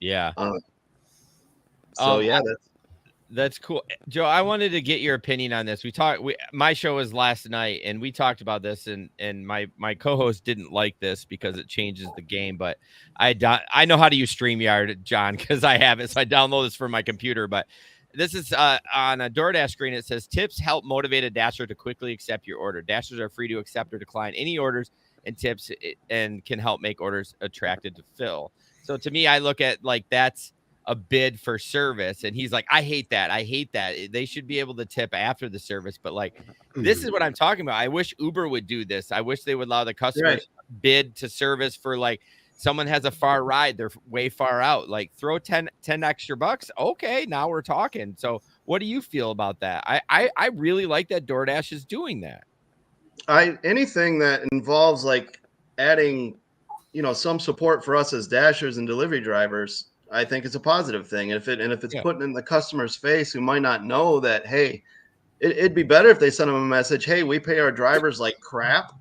Yeah. Yeah, that's cool. Joe, I wanted to get your opinion on this. My show was last night, and we talked about this, and my co-host didn't like this because it changes the game, but I know how to use StreamYard, John, because I have it, so I download this for my computer. But this is on a DoorDash screen. It says tips help motivate a dasher to quickly accept your order. Dashers are free to accept or decline any orders and tips, and can help make orders attractive to fill. So to me, I look at like that's a bid for service, and he's like, I hate that. They should be able to tip after the service. But like, this is what I'm talking about. I wish Uber would do this. I wish they would allow the customers to bid to service for, like, someone has a far ride, they're way far out, like throw 10 extra bucks. Okay, now we're talking. So what do you feel about that? I really like that DoorDash is doing that. Anything that involves like adding, some support for us as dashers and delivery drivers, I think it's a positive thing. And if it's putting in the customer's face who might not know that, hey, it'd be better if they send them a message, hey, we pay our drivers like crap.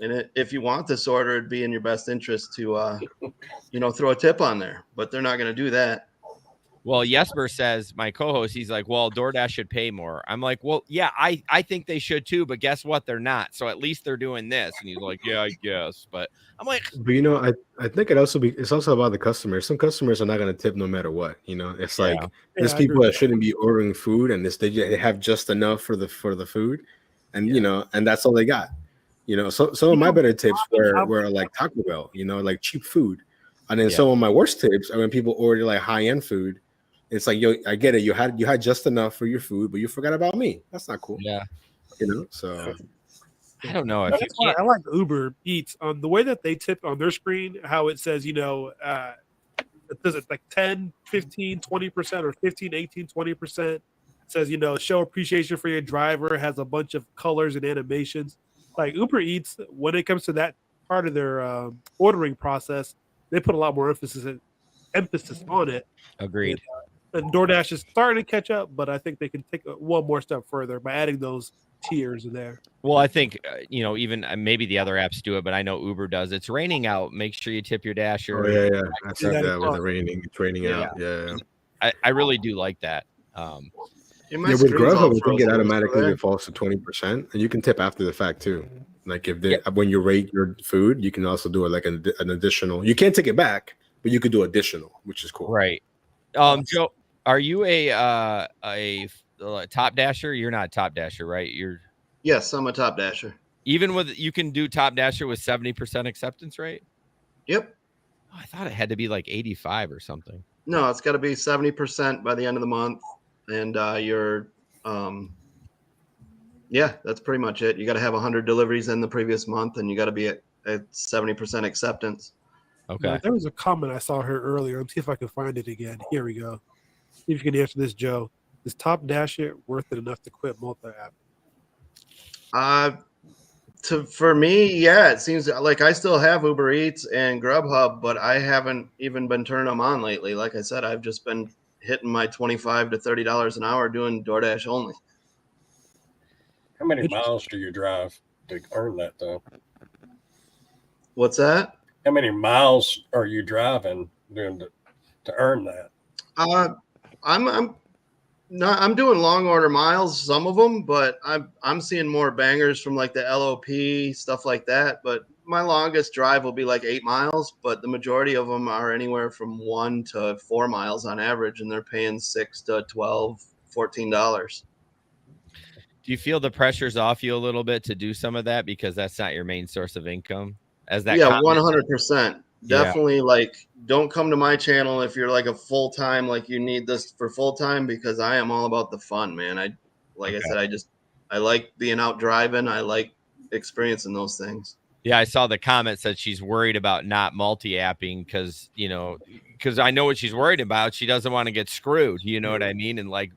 And if you want this order, it'd be in your best interest to, throw a tip on there. But they're not going to do that. Well, Jesper says, my co-host, he's like, well, DoorDash should pay more. I'm like, well, yeah, I think they should too, but guess what? They're not. So at least they're doing this. And he's like, yeah, I guess. But I'm like, but I think it's also about the customers. Some customers are not going to tip no matter what. It's like there's people that shouldn't be ordering food, and they have just enough for the food, and and that's all they got. So some of my better tips were like Taco Bell, like cheap food, and then some of my worst tips are when people order like high end food. It's like, yo, I get it. You had just enough for your food, but you forgot about me. That's not cool. Yeah. So I don't know. That's why I like Uber Eats on the way that they tip on their screen, how it says, it says it's like 10, 15, 20%, or 15, 18, 20%. It says, show appreciation for your driver, has a bunch of colors and animations. Like Uber Eats, when it comes to that part of their ordering process, they put a lot more emphasis on it. Agreed. And DoorDash is starting to catch up, but I think they can take one more step further by adding those tiers in there. Well, I think even maybe the other apps do it, but I know Uber does. It's raining out. Make sure you tip your dasher. Oh yeah. I said that with the raining. It's raining out. Yeah. I really do like that. With Grubhub, I think it automatically defaults to 20%, and you can tip after the fact too. Like when you rate your food, you can also do it like an additional. You can't take it back, but you could do additional, which is cool. Right. Joe, are you a top dasher? You're not a top dasher, right? Yes, I'm a top dasher. Even with you can do top dasher with 70% acceptance rate? Yep. Oh, I thought it had to be like 85 or something. No, it's got to be 70% by the end of the month, and that's pretty much it. You got to have 100 deliveries in the previous month, and you got to be at 70% acceptance. Okay. Now, there was a comment I saw here earlier. Let's see if I can find it again. Here we go. See if you can answer this, Joe. Is Top Dasher worth it enough to quit multi-app? For me, yeah, it seems like I still have Uber Eats and Grubhub, but I haven't even been turning them on lately. Like I said, I've just been hitting my $25 to $30 an hour doing DoorDash only. How many miles do you drive to earn that, though? What's that? How many miles are you driving to earn that? I'm doing long order miles, some of them, but I'm seeing more bangers from like the LOP stuff like that. But my longest drive will be like 8 miles, but the majority of them are anywhere from 1 to 4 miles on average, and they're paying $6 to $12, $14. Do you feel the pressure's off you a little bit to do some of that because that's not your main source of income? As that, 100%. Definitely, like, don't come to my channel if you're like a full-time, like you need this for full-time, because I am all about the fun, man. I said, I like being out driving. I like experiencing those things. Yeah, I saw the comment said she's worried about not multi-apping because I know what she's worried about. She doesn't want to get screwed. You know what I mean? And like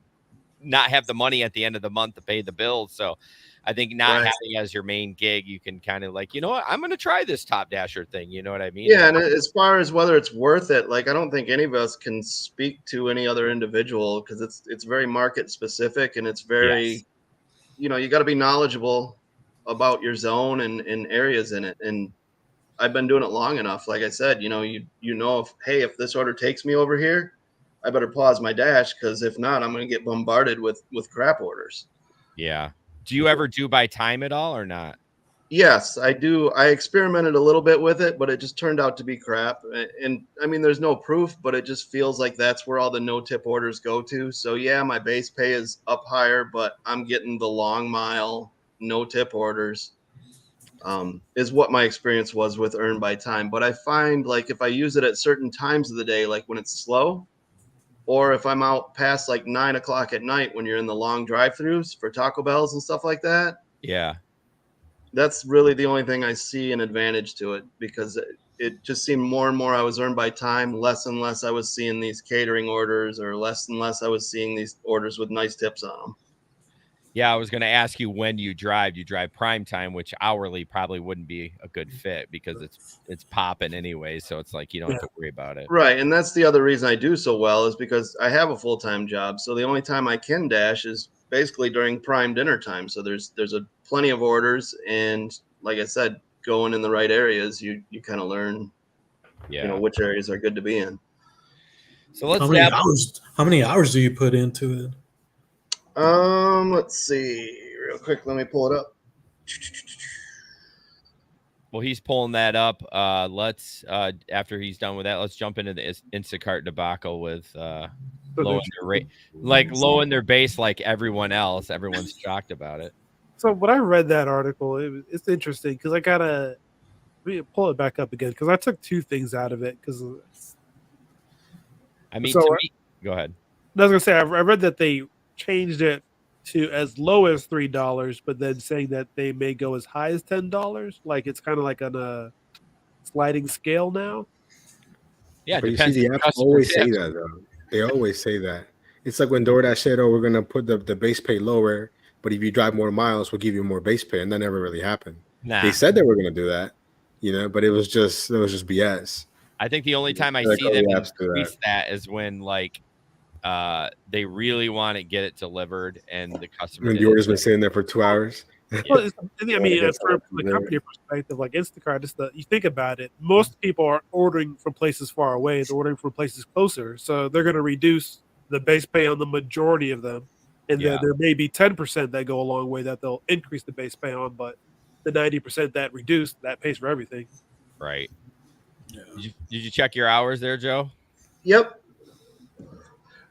not have the money at the end of the month to pay the bills. So I think not having as your main gig, you can kind of like, what, I'm going to try this Top Dasher thing. You know what I mean? Yeah. And as far as whether it's worth it, like, I don't think any of us can speak to any other individual because it's very market specific, and it's very, you got to be knowledgeable about your zone and areas in it. And I've been doing it long enough. Like I said, if this order takes me over here, I better pause my dash, because if not, I'm going to get bombarded with crap orders. Yeah. Do you ever do by time at all or not? Yes, I do. I experimented a little bit with it, but it just turned out to be crap. And I mean, there's no proof, but it just feels like that's where all the no tip orders go to. So yeah, my base pay is up higher, but I'm getting the long mile no tip orders, is what my experience was with Earn by Time. But I find, like, if I use it at certain times of the day, like when it's slow, or if I'm out past like 9 o'clock at night when you're in the long drive-thrus for Taco Bells and stuff like that. Yeah. That's really the only thing I see an advantage to it, because it just seemed more and more I was Earned by Time, less and less I was seeing these catering orders, or less and less I was seeing these orders with nice tips on them. Yeah, I was going to ask you when you drive prime time, which hourly probably wouldn't be a good fit because it's popping anyway. So it's like you don't have to worry about it. Right. And that's the other reason I do so well, is because I have a full-time job. So the only time I can dash is basically during prime dinner time. So there's plenty of orders. And like I said, going in the right areas, you kind of learn, which areas are good to be in. So let's how many hours do you put into it? Let's see real quick. Let me pull it up. Well, he's pulling that up. Let's after he's done with that, let's jump into the Instacart debacle with lowering their rate, like lowering their base, like everyone else. Everyone's shocked about it. So when I read that article, it's interesting because I gotta pull it back up again because I took two things out of it. Because I mean, to me, go ahead. I was gonna say I read that they changed it to as low as $3, but then saying that they may go as high as $10. Like it's kind of like on a sliding scale now. Yeah, but you see, the apps always say that though. They always say that. It's like when DoorDash said, "Oh, we're gonna put the base pay lower, but if you drive more miles, we'll give you more base pay," and that never really happened. Nah. They said they were gonna do that, but it was just BS. I think the only time I see them increase that is when like they really want to get it delivered, and the customer. And the order's been sitting there for 2 hours. Well, I mean, from the company perspective, like Instacart, you think about it. Most people are ordering from places far away. They're ordering from places closer, so they're going to reduce the base pay on the majority of them, and then there may be 10% that go a long way that they'll increase the base pay on, but the 90% that reduced, that pays for everything. Right. Yeah. Did you check your hours there, Joe? Yep.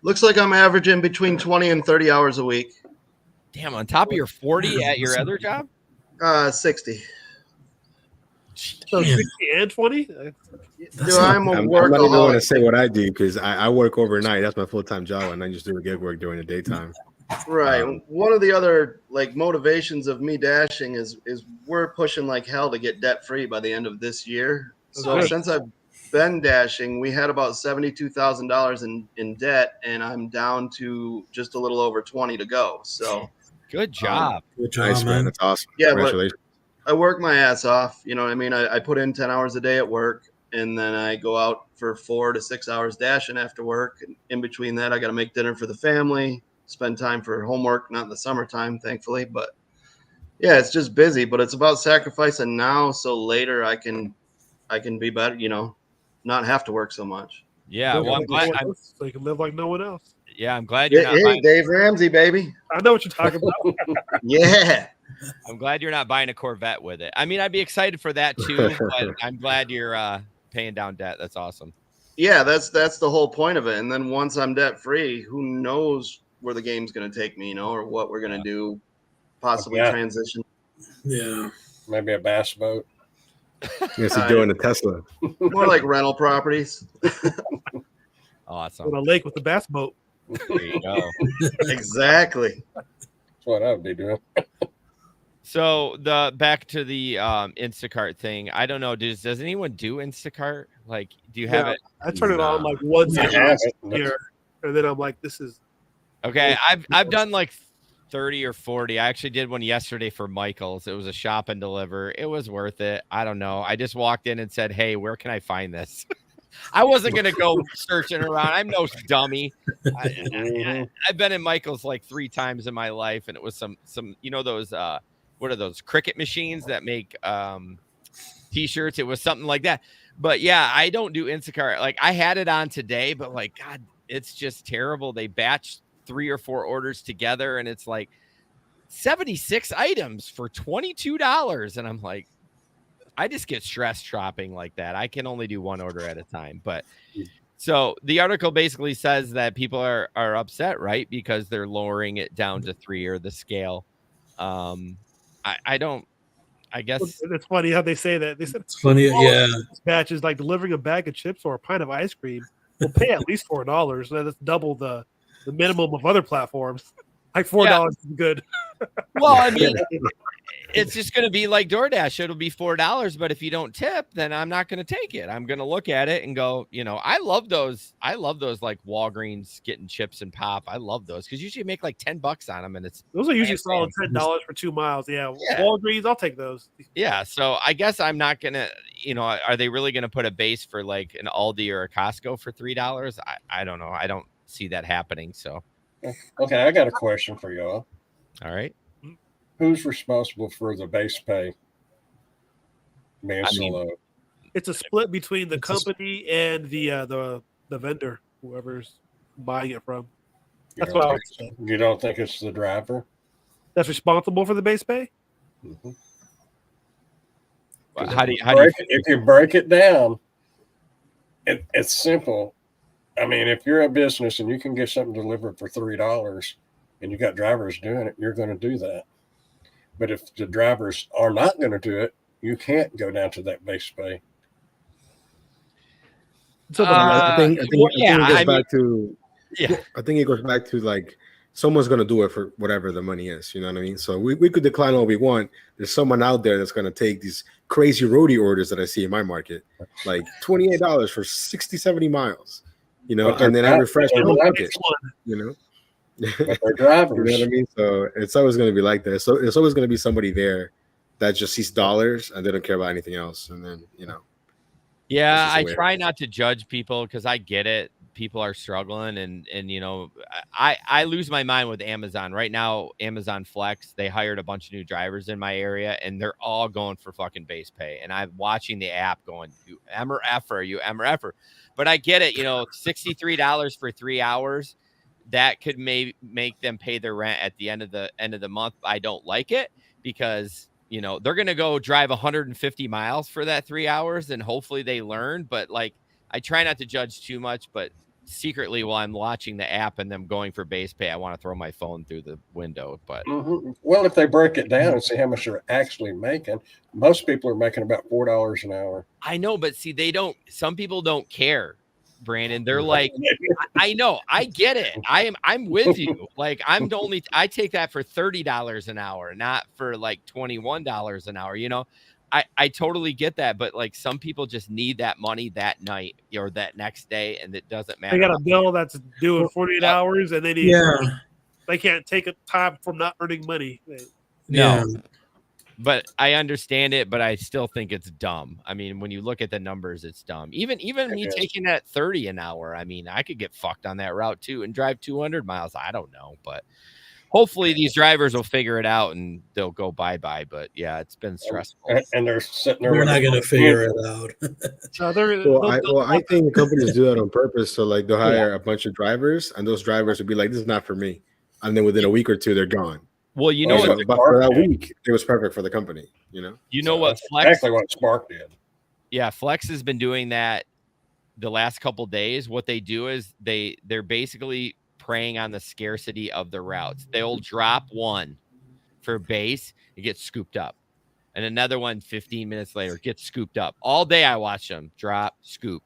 Looks like I'm averaging between 20 and 30 hours a week. Damn, on top of your 40 at your other job? 60. So 60 and 20? I'm not even going to say what I do because I work overnight. That's my full-time job, and I just do gig work during the daytime. Right. One of the other motivations of me dashing is we're pushing like hell to get debt free by the end of this year. So since I've been dashing, we had about $72,000 in debt, and I'm down to just a little over 20 to go. So good job. Good job, nice, man. That's awesome. Yeah, congratulations. I work my ass off. You know what I mean? I put in 10 hours a day at work, and then I go out for 4 to 6 hours dashing after work. And in between that, I got to make dinner for the family, spend time for homework, not in the summertime, thankfully. But yeah, it's just busy, but it's about sacrificing now so later I can be better, not have to work so much. Yeah, well, so you can live like no one else. Yeah, I'm glad you're not buying... Dave Ramsey, baby. I know what you're talking about. Yeah. I'm glad you're not buying a Corvette with it. I mean, I'd be excited for that too, but I'm glad you're paying down debt. That's awesome. Yeah, that's the whole point of it. And then once I'm debt free, who knows where the game's going to take me, or what we're going to do, possibly transition. Yeah. Maybe a bass boat. Yes, you're doing a Tesla. More like rental properties. Awesome. On a lake with a bass boat. There you go. Exactly. That's what I would be doing. So back to the Instacart thing. I don't know. Does anyone do Instacart? Like, do you have it? I turn it on like once a year, and then I'm like, this is okay. I've done like 30 or 40. I actually did one yesterday for Michael's. It was a shop and deliver. It was worth it. I don't know. I just walked in and said, "Hey, where can I find this?" I wasn't gonna go searching around. I'm no dummy. I've been in Michael's like 3 times in my life, and it was some those what are those cricket machines that make t-shirts? It was something like that. But yeah, I don't do Instacart. Like, I had it on today, but like, God, it's just terrible. They batch 3 or 4 orders together, and it's like 76 items for $22. And I'm like, I just get stressed shopping like that. I can only do 1 order at a time. But so the article basically says that people are upset, right? Because they're lowering it down to 3 or the scale. I guess it's funny how they say that. They said it's funny. Yeah. Batch is like delivering a bag of chips or a pint of ice cream will pay at least $4. That's double the minimum of other platforms. Like $4 is good. Well, I mean, it's just going to be like DoorDash. It'll be $4, but if you don't tip, then I'm not going to take it. I'm going to look at it and go, I love those. I love those like Walgreens getting chips and pop. I love those because usually you make like $10 on them, and those are usually solid $10 for 2 miles. Yeah, Walgreens, I'll take those. Yeah, so I guess I'm not gonna. Are they really going to put a base for like an Aldi or a Costco for $3? I don't know. I don't see that happening. So, okay, I got a question for y'all. All right. Who's responsible for the base pay being so low? It's a split between the company and the vendor, whoever's buying it from. That's what I would say. You don't think it's the driver that's responsible for the base pay? Mm-hmm. How do you if you break it down, it's simple. I mean, if you're a business and you can get something delivered for $3 and you got drivers doing it, you're going to do that. But if the drivers are not going to do it, you can't go down to that base pay. So I think it goes back to like someone's going to do it for whatever the money is. You know what I mean? So we could decline all we want. There's someone out there that's going to take these crazy Rodeo orders that I see in my market, like $28 for 60, 70 miles, and then I refresh my market, But they're drivers. You know what I mean? So it's always going to be like that. So it's always going to be somebody there that just sees dollars and they don't care about anything else. And then, Yeah, I try not to judge people because I get it. people are struggling, and you know, I lose my mind with Amazon right now. Amazon Flex, they hired a bunch of new drivers in my area, and they're all going for fucking base pay. And I'm watching the app going, you emmer effer, you emmer effer. But I get it, you know, $63 for 3 hours. That could maybe make them pay their rent at the end of the month. I don't like it because, you know, they're going to go drive 150 miles for that 3 hours and hopefully they learn. But like, I try not to judge too much, but secretly while I'm watching the app and them going for base pay, I want to throw my phone through the window. But well, if they break it down and see how much they're actually making, most people are making about $4 an hour. I know, but see, some people don't care. Brandon, they're like, I know, I get it. I'm with you. Like, I take that for $30 an hour, not for like $21 an hour. You know, I totally get that, but like some people just need that money that night or that next day, and it doesn't matter. They got a bill that's due in 48 hours, and they can't take a time from not earning money. No. But I understand it, but I still think it's dumb. I mean, when you look at the numbers, it's dumb. Even me taking that 30 an hour, I mean, I could get fucked on that route too and drive 200 miles. I don't know, but hopefully these drivers will figure it out and they'll go bye-bye. But yeah, it's been stressful. And they're sitting there. We're not going to figure it out. I think companies do that on purpose. So like they'll hire a bunch of drivers and those drivers will be like, this is not for me. And then within a week or two, they're gone. Well, you know what? But for that week, it was perfect for the company. You know. What Flex? Exactly what Spark did. Yeah, Flex has been doing that the last couple days. What they do is they're basically preying on the scarcity of the routes. They'll drop one for base, it gets scooped up, and another one 15 minutes later gets scooped up. All day I watch them drop, scoop,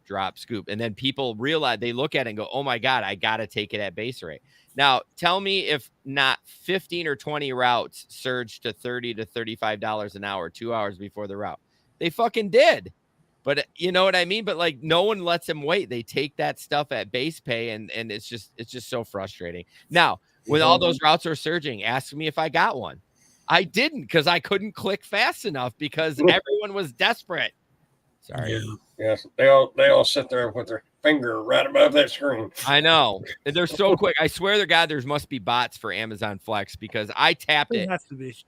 and then people realize, they look at it and go, "Oh my God, I got to take it at base rate." Now, tell me if not 15 or 20 routes surged to $30 to $35 an hour 2 hours before the route. They fucking did. But you know what I mean? But like, no one lets them wait. They take that stuff at base pay, and it's just so frustrating. Now, when all those routes are surging, ask me if I got one. I didn't, because I couldn't click fast enough because everyone was desperate. Sorry. Yes, they all sit there with their finger right above that screen. I know. They're so quick. I swear to God, there must be bots for Amazon Flex because I tapped it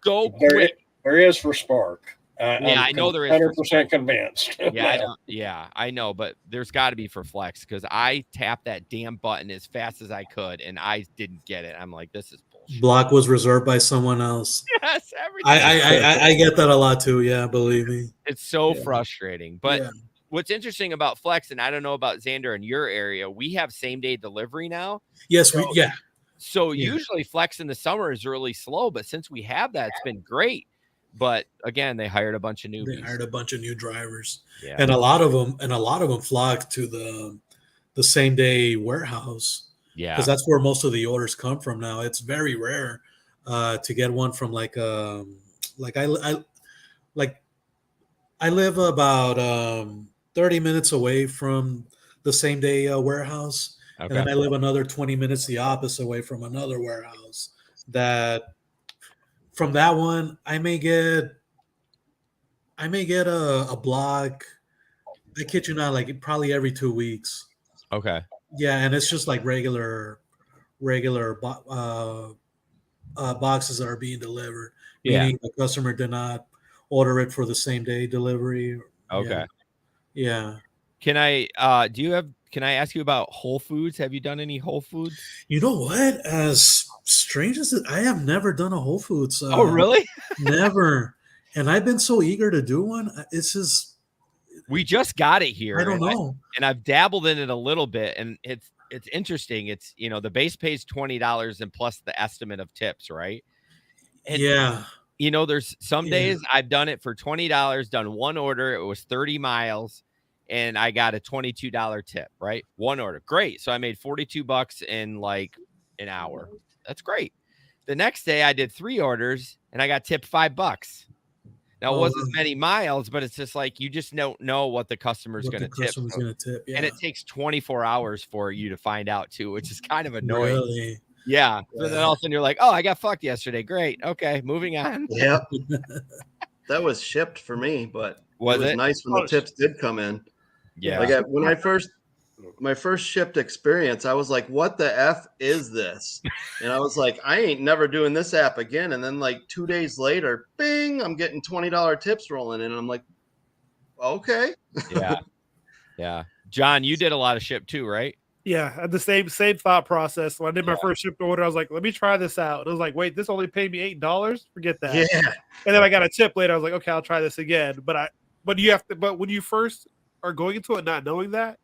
so quick. There is for Spark. I know there is. 100% convinced. I know, but there's got to be for Flex because I tapped that damn button as fast as I could and I didn't get it. I'm like, this is bullshit. Block was reserved by someone else. Yes, everything. I get that a lot too. Yeah, believe me. It's so frustrating. But what's interesting about Flex, and I don't know about Xander in your area, we have same day delivery now. Yes, So usually Flex in the summer is really slow, but since we have that, it's been great. But again, they hired a bunch of newbies. They hired a bunch of new drivers, and a lot of them flocked to the same day warehouse. Yeah, because that's where most of the orders come from now. It's very rare to get one from I live about 30 minutes away from the same day warehouse, and then I live another 20 minutes the opposite way from another warehouse. From that one, I may get a block. I kid you not, like probably every 2 weeks. Okay. Yeah, and it's just like regular boxes that are being delivered. Meaning the customer did not order it for the same day delivery. Okay. Yeah. Can I ask you about Whole Foods? Have you done any Whole Foods? You know what? As strange as I have never done a Whole Foods. Oh, really? Never. And I've been so eager to do one. It's just, we just got it here. I don't know. And I've dabbled in it a little bit, and it's interesting. It's, you know, the base pays $20 and plus the estimate of tips, right? And, you know, there's some days I've done it for $20, done one order. It was 30 miles. And I got a $22 tip, right? One order. Great. So I made $42 in like an hour. That's great. The next day I did 3 orders and I got tipped $5. Now it wasn't as many miles, but it's just like, you just don't know what the customer's going to tip. And it takes 24 hours for you to find out too, which is kind of annoying. Really? Yeah. So then all of a sudden you're like, oh, I got fucked yesterday. Great. Okay. Moving on. Yeah. That was shipped for me, but it was nice when the tips did come in. Yeah. Like when I first my first shipped experience, I was like, what the F is this? And I was like, I ain't never doing this app again. And then like 2 days later, bing, I'm getting $20 tips rolling in. And I'm like, okay. Yeah. Yeah. John, you did a lot of ship too, right? Yeah, I had the same thought process. When I did my first shipped order, I was like, let me try this out. And I was like, wait, this only paid me $8? Forget that. Yeah. And then I got a tip later. I was like, okay, I'll try this again. But when you first are going into it not knowing that,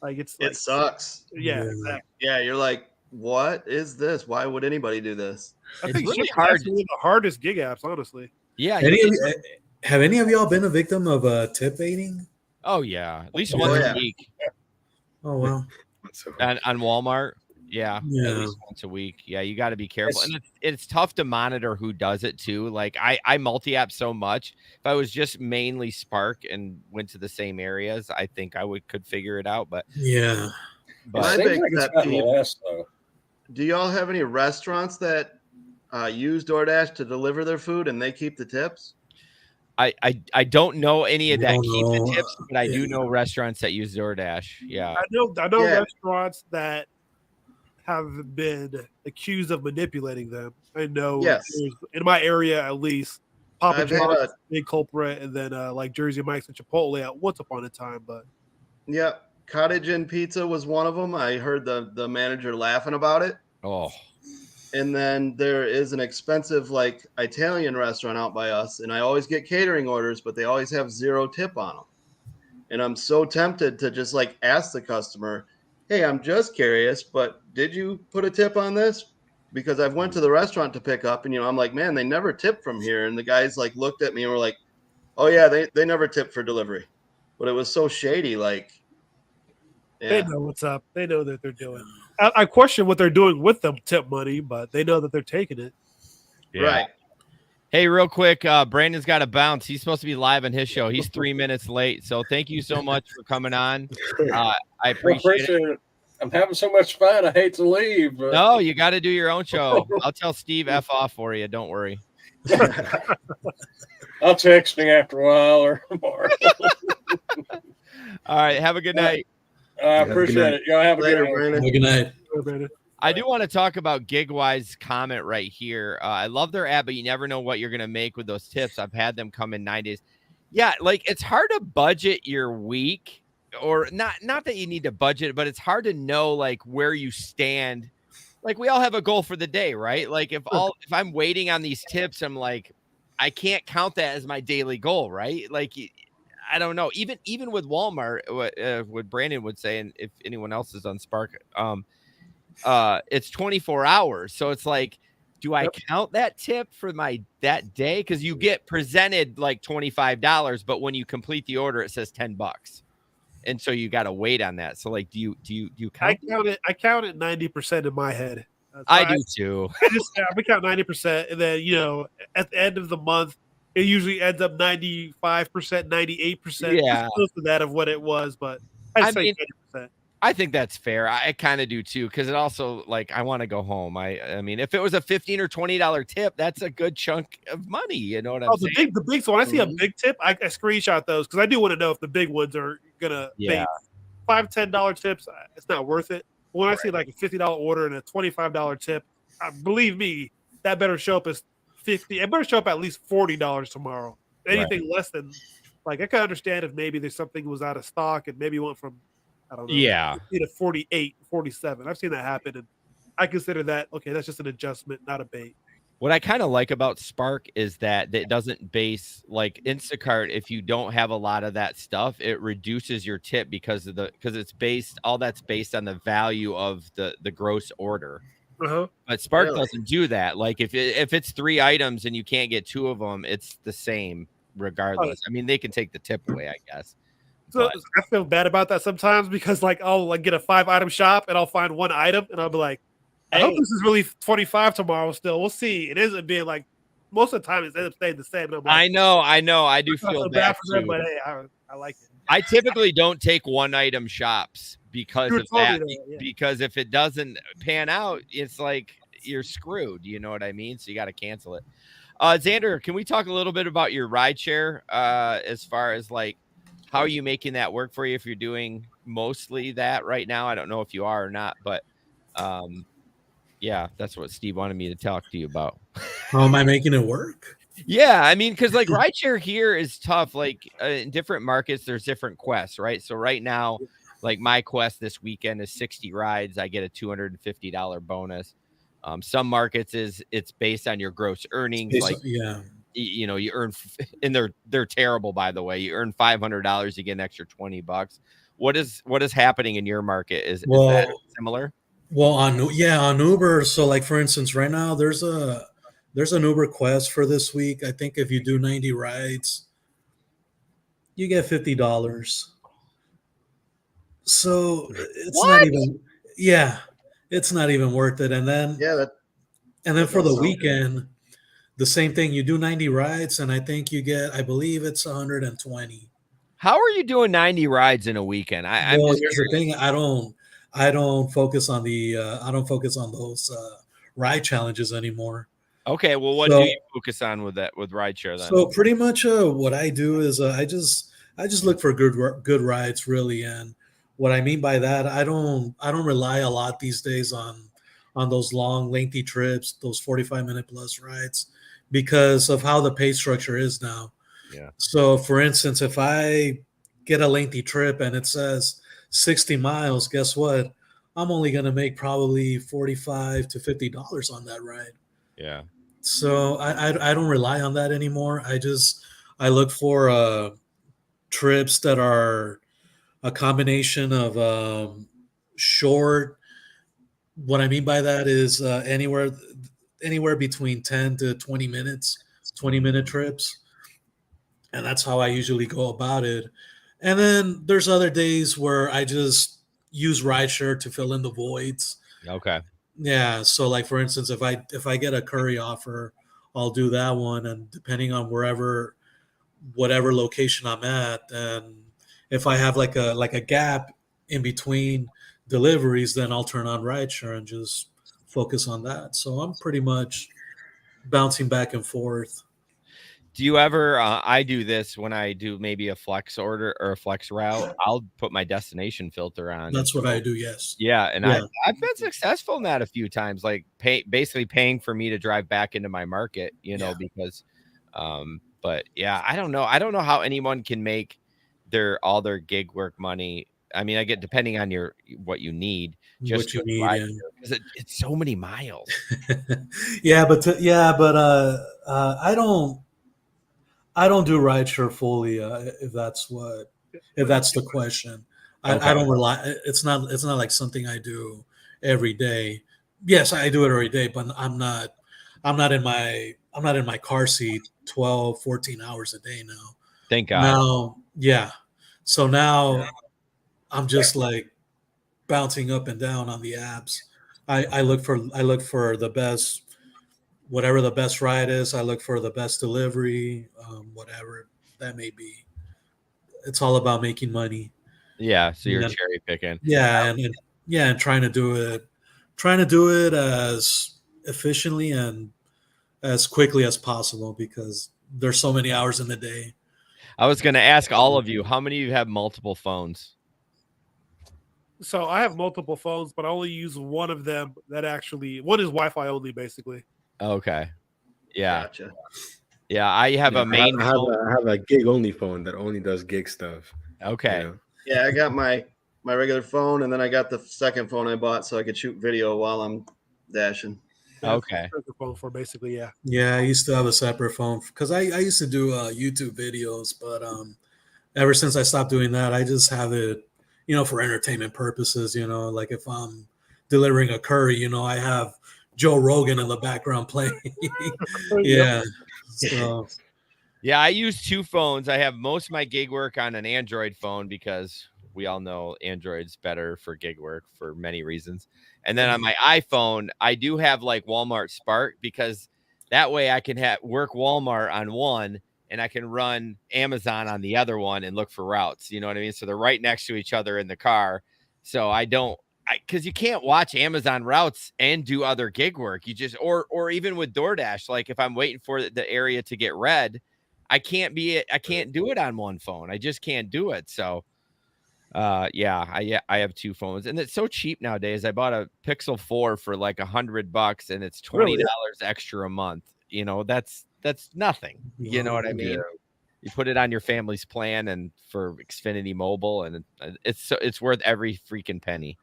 like it sucks. Yeah, exactly. Yeah, you're like, what is this? Why would anybody do this? I think really hard. One of the hardest gig apps, honestly. Yeah. Have any of y'all been a victim of tip baiting? Oh yeah, at least once a week. Oh wow. On Walmart, yeah, at least once a week. Yeah, you got to be careful, and it's tough to monitor who does it too. Like I multi-app so much. If I was just mainly Spark and went to the same areas, I think I could figure it out. But yeah, my big pet peeve, do y'all have any restaurants that use DoorDash to deliver their food and they keep the tips? I don't know any of that keep the tips, but I do know restaurants that use DoorDash. Yeah. I know restaurants that have been accused of manipulating them. I know in my area at least, Papa John's big culprit, and then like Jersey Mike's and Chipotle at once upon a time. But yeah, Cottage Inn Pizza was one of them. I heard the manager laughing about it. Oh. And then there is an expensive like Italian restaurant out by us, and I always get catering orders, but they always have 0 tip on them. And I'm so tempted to just like ask the customer, hey, I'm just curious, but did you put a tip on this? Because I've went to the restaurant to pick up, and I'm like, man, they never tip from here. And the guys like looked at me and were like, oh yeah, they never tip for delivery. But it was so shady, like they know what's up. They know that they're doing. I question what they're doing with the tip money, but they know that they're taking it. Yeah. Right. Hey, real quick, Brandon's got to bounce. He's supposed to be live on his show. He's 3 minutes late. So thank you so much for coming on. I appreciate it. I'm having so much fun. I hate to leave. But... No, you got to do your own show. I'll tell Steve F off for you. Don't worry. I'll text me after a while or more. All right. Have a good night. I appreciate it. Y'all have a good night. I do want to talk about GigWise comment right here. I love their app, but you never know what you're going to make with those tips. I've had them come in 9 days. Yeah, like it's hard to budget your week, or not that you need to budget, but it's hard to know like where you stand. Like we all have a goal for the day, right? Like if I'm waiting on these tips, I'm like, I can't count that as my daily goal, right? Like I don't know. Even with Walmart, what Brandon would say, and if anyone else is on Spark, it's 24 hours. So it's like, do I count that tip for that day? Because you get presented like $25, but when you complete the order, it says $10, and so you got to wait on that. So like, do you count? I count it 90% in my head. I do too. We count 90%, and then at the end of the month, it usually ends up 95%, 98%. Yeah, close to that of what it was, but I say 90%. I think that's fair. I kind of do too, because it also like I want to go home. I mean, if it was a $15 or $20 tip, that's a good chunk of money. You know what I'm saying? The big. So when I see a big tip, I screenshot those because I do want to know if the big ones are gonna pay $5, $10 tips. It's not worth it. When I see like a $50 order and a $25 tip, believe me, that better show up as $50. It better show up at least $40 tomorrow. Anything less than, like, I can understand if maybe there's something was out of stock and maybe went from, I don't know, to 48, 47. I've seen that happen, and I consider that okay. That's just an adjustment, not a bait. What I kind of like about Spark is that it doesn't base like Instacart. If you don't have a lot of that stuff, it reduces your tip because it's based on the value of the gross order. But Spark doesn't do that. Like if it's 3 items and you can't get 2 of them, it's the same regardless. I mean, they can take the tip away, I guess. So I feel bad about that sometimes because like I'll like get a 5-item shop and I'll find 1 item and I'll be like, I hope this is really 25 tomorrow. Still, we'll see. It isn't being like most of the time it ends up staying the same. And I'm like, I know. I do feel bad for them, but hey, I like it. I typically don't take 1-item shops because of that. Because if it doesn't pan out, it's like you're screwed. You know what I mean? So you got to cancel it. Xander, can we talk a little bit about your rideshare as far as like how are you making that work for you if you're doing mostly that right now. I don't know if you are or not, but yeah, that's what Steve wanted me to talk to you about. How am I making it work? Yeah, I mean, because like rideshare here is tough. Like in different markets, there's different quests, right? So right now, like my quest this weekend is 60 rides. I get a $250 bonus. Some markets it's based on your gross earnings. Like Yeah. you know, you earn, and they're terrible, by the way. You earn $500, you get an extra $20. What is happening in your market? Is that similar? Well, on Uber. So, like for instance, right now there's an Uber quest for this week. I think if you do 90 rides, you get $50. So it's not even, it's not even worth it. And then for the weekend, the same thing. You do 90 rides, and I think you get, I believe it's 120. How are you doing 90 rides in a weekend? I'm just here's the thing. I don't focus on those ride challenges anymore. Okay, well, what do you focus on with rideshare then? So pretty much what I do is I just look for good rides, really. And what I mean by that, I don't rely a lot these days on those long, lengthy trips, those 45-minute plus rides, because of how the pay structure is now. Yeah. So for instance, if I get a lengthy trip and it says 60 miles, guess what? I'm only going to make probably $45 to $50 on that ride. Yeah. So I don't rely on that anymore. I look for trips that are a combination of short. What I mean by that is anywhere between 10 to 20 minutes, 20-minute trips. And that's how I usually go about it. And then there's other days where I just use rideshare to fill in the voids. Okay. Yeah. So like for instance, if I get a curry offer, I'll do that one. And depending on whatever location I'm at, and if I have like a gap in between deliveries, then I'll turn on rideshare and just focus on that. So I'm pretty much bouncing back and forth. Do you ever, I do this when I do maybe a flex order or a flex route, I'll put my destination filter on. That's what I do. Yes. Yeah. And I've been successful in that a few times, like basically paying for me to drive back into my market, because, but yeah, I don't know. I don't know how anyone can make all their gig work money. I mean, I get, depending on what you need, just what you need, because it's so many miles. I don't do rideshare fully. If that's the question, I don't rely. It's not like something I do every day. Yes, I do it every day, but I'm not in my car seat 12, 14 hours a day now. Thank God. Now, yeah. So now I'm just like bouncing up and down on the apps. I look for the best. Whatever the best ride is, I look for the best delivery, whatever that may be. It's all about making money. Yeah, so you're cherry picking. Yeah, and trying to do it as efficiently and as quickly as possible, because there's so many hours in the day. I was going to ask all of you, how many of you have multiple phones? So I have multiple phones, but I only use one of them one is Wi-Fi only, basically. Okay. Yeah. Gotcha. Yeah, I have a main I have a gig only phone that only does gig stuff. Okay. Yeah, I got my regular phone, and then I got the second phone I bought so I could shoot video while I'm dashing. Okay. Phone for basically, yeah. Yeah, I used to have a separate phone because I used to do YouTube videos, but ever since I stopped doing that, I just have it, for entertainment purposes. Like if I'm delivering a curry, I have Joe Rogan in the background playing. Yeah. So. Yeah, I use two phones. I have most of my gig work on an Android phone because we all know Android's better for gig work for many reasons. And then on my iPhone, I do have like Walmart Spark, because that way I can work Walmart on one and I can run Amazon on the other one and look for routes. You know what I mean? So they're right next to each other in the car. So because you can't watch Amazon routes and do other gig work. You just, or even with DoorDash, like if I'm waiting for the area to get red, I can't do it on one phone. I just can't do it. So Yeah, I have 2 phones, and it's so cheap nowadays. I bought a Pixel 4 for like $100, and it's $20 Really? extra a month. You know, that's nothing. You know what I mean? Yeah. You put it on your family's plan and for Xfinity Mobile, and it's worth every freaking penny.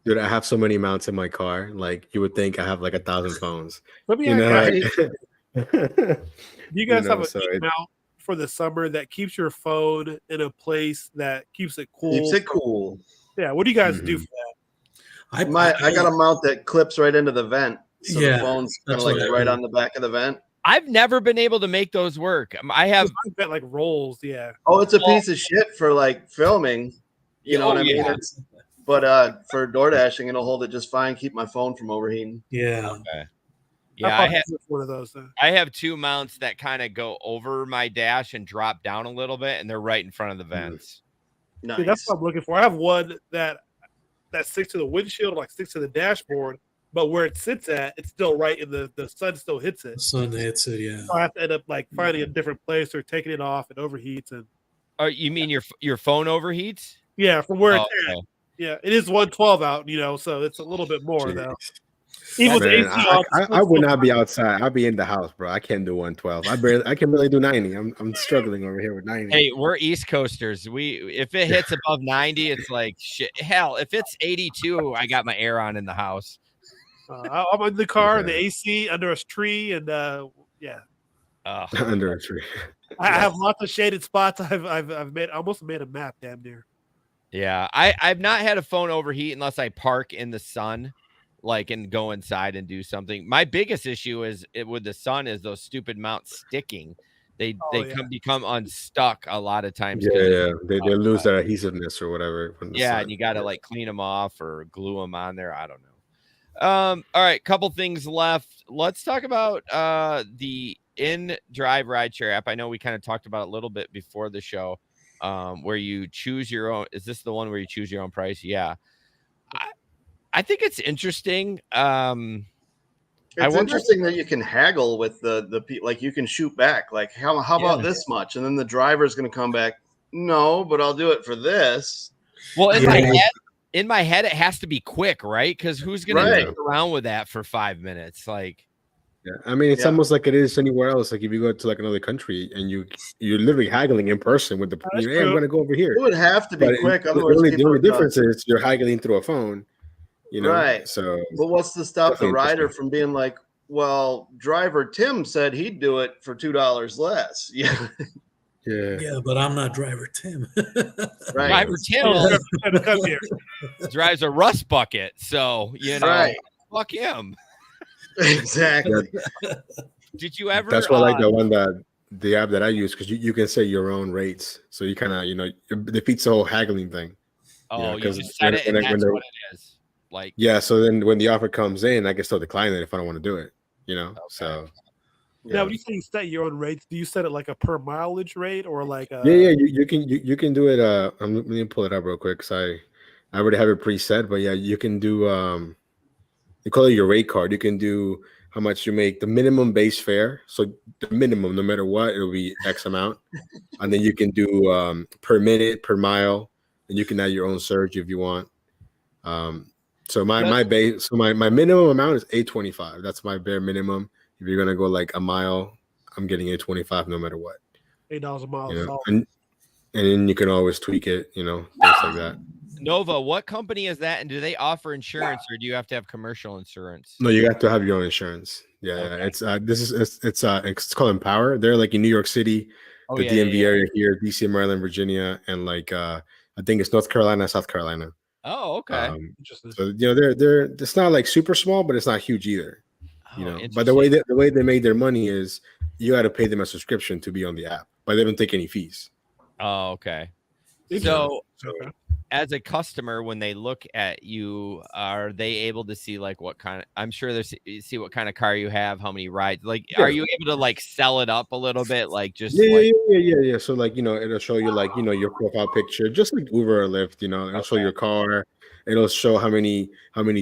Dude, I have so many mounts in my car. Like you would think I have like 1,000 phones. Let me You ask know, you, like, do you guys have a so heat mount for the summer that keeps your phone in a place that keeps it cool? Keeps it cool. Yeah. What do you guys do Mhm. for that? I got a mount that clips right into the vent, so Yeah, the phone's kind that's of like what I right heard. on the back of the vent. I've never been able to make those work. I have. That like rolls. Yeah. Oh, it's a piece of shit for like filming. You know Oh, what I mean? yeah. But for door dashing, it'll hold it just fine. Keep my phone from overheating. Yeah. Okay. I Yeah, probably have one of those. Then. I have 2 mounts that kind of go over my dash and drop down a little bit, and they're right in front of the vents. Nice. See, that's what I'm looking for. I have one that sticks to the windshield, like sticks to the dashboard, but where it sits at, it's still right in the sun still hits it. Sun hits it, yeah. So I have to end up like finding a different place or taking it off and overheats. And Oh, you mean your phone overheats? yeah, from where Oh, it's at. okay. Yeah, it is 112 out, so it's a little bit more though. Even with Man, the AC off, I would not be outside. I'd be in the house, bro. I can't do 112. I can barely do 90. I'm struggling over here with 90. Hey, we're East Coasters. If it hits above 90, it's like shit. Hell, if it's 82, I got my air on in the house. I'm in the car, in the Okay. AC under a tree, and yeah, Under a tree. I have lots of shaded spots. I've made almost made a map damn near. Yeah, I've not had a phone overheat unless I park in the sun, like and go inside and do something. My biggest issue is with the sun is those stupid mounts sticking. They become unstuck a lot of times. Yeah. They lose their adhesiveness or whatever. From the Yeah, sun. and you got to like clean them off or glue them on there. I don't know. All right, couple things left. Let's talk about the in-drive rideshare app. I know we kind of talked about it a little bit before the show, where you choose your own. Is this the one where you choose your own price? Yeah. I think it's interesting. It's interesting that you can haggle with the like you can shoot back. Like how about this much, and then the driver's going to come back. No, but I'll do it for this. Well, in my head, it has to be quick, right? Because who's going to sit around with that for 5 minutes? Like, yeah, I mean, it's almost like it is anywhere else. Like if you go to like another country and you're literally haggling in person with the, hey, I'm going to go over here. It would have to be quick. Otherwise, the only difference is you're haggling through a phone. Right. So, but what's to stop the rider from being like, well, driver Tim said he'd do it for $2 less? Yeah. Yeah, but I'm not driver Tim. Right. Driver Tim drives a rust bucket, so fuck him. Exactly. Did you ever? That's why I like the app that I use, because you can set your own rates, so you kind of it defeats the whole haggling thing. Oh, you just set it, and that's what it is. Like, yeah, so then when the offer comes in, I can still decline it if I don't want to do it. So. Now, when you say you set your own rates, do you set it like a per mileage rate or like a... Yeah, you can do it. Let me pull it up real quick because I already have it preset. But yeah, you can do you call it your rate card. You can do how much you make, the minimum base fare. So the minimum, no matter what, it'll be X amount, and then you can do per minute, per mile, and you can add your own surge if you want. So my base, so my minimum amount is $8.25. That's my bare minimum. If you're gonna go like a mile, I'm getting $8.25 no matter what. $8 a mile. And then you can always tweak it, things like that. Nova, what company is that? And do they offer insurance, or do you have to have commercial insurance? No, you have to have your own insurance. Yeah, okay. It's called Empower. They're like in New York City, the DMV area here, DC, Maryland, Virginia, and like I think it's North Carolina, South Carolina. Oh, okay. So they're it's not like super small, but it's not huge either. But the way they made their money is you got to pay them a subscription to be on the app, but they don't take any fees. Oh, okay. So as a customer, when they look at you, are they able to see like what kind of, I'm sure they see what kind of car you have, how many rides, like, are you able to like sell it up a little bit? Like just yeah. So like, it'll show you like, your profile picture, just like Uber or Lyft, it'll show your car. It'll show how many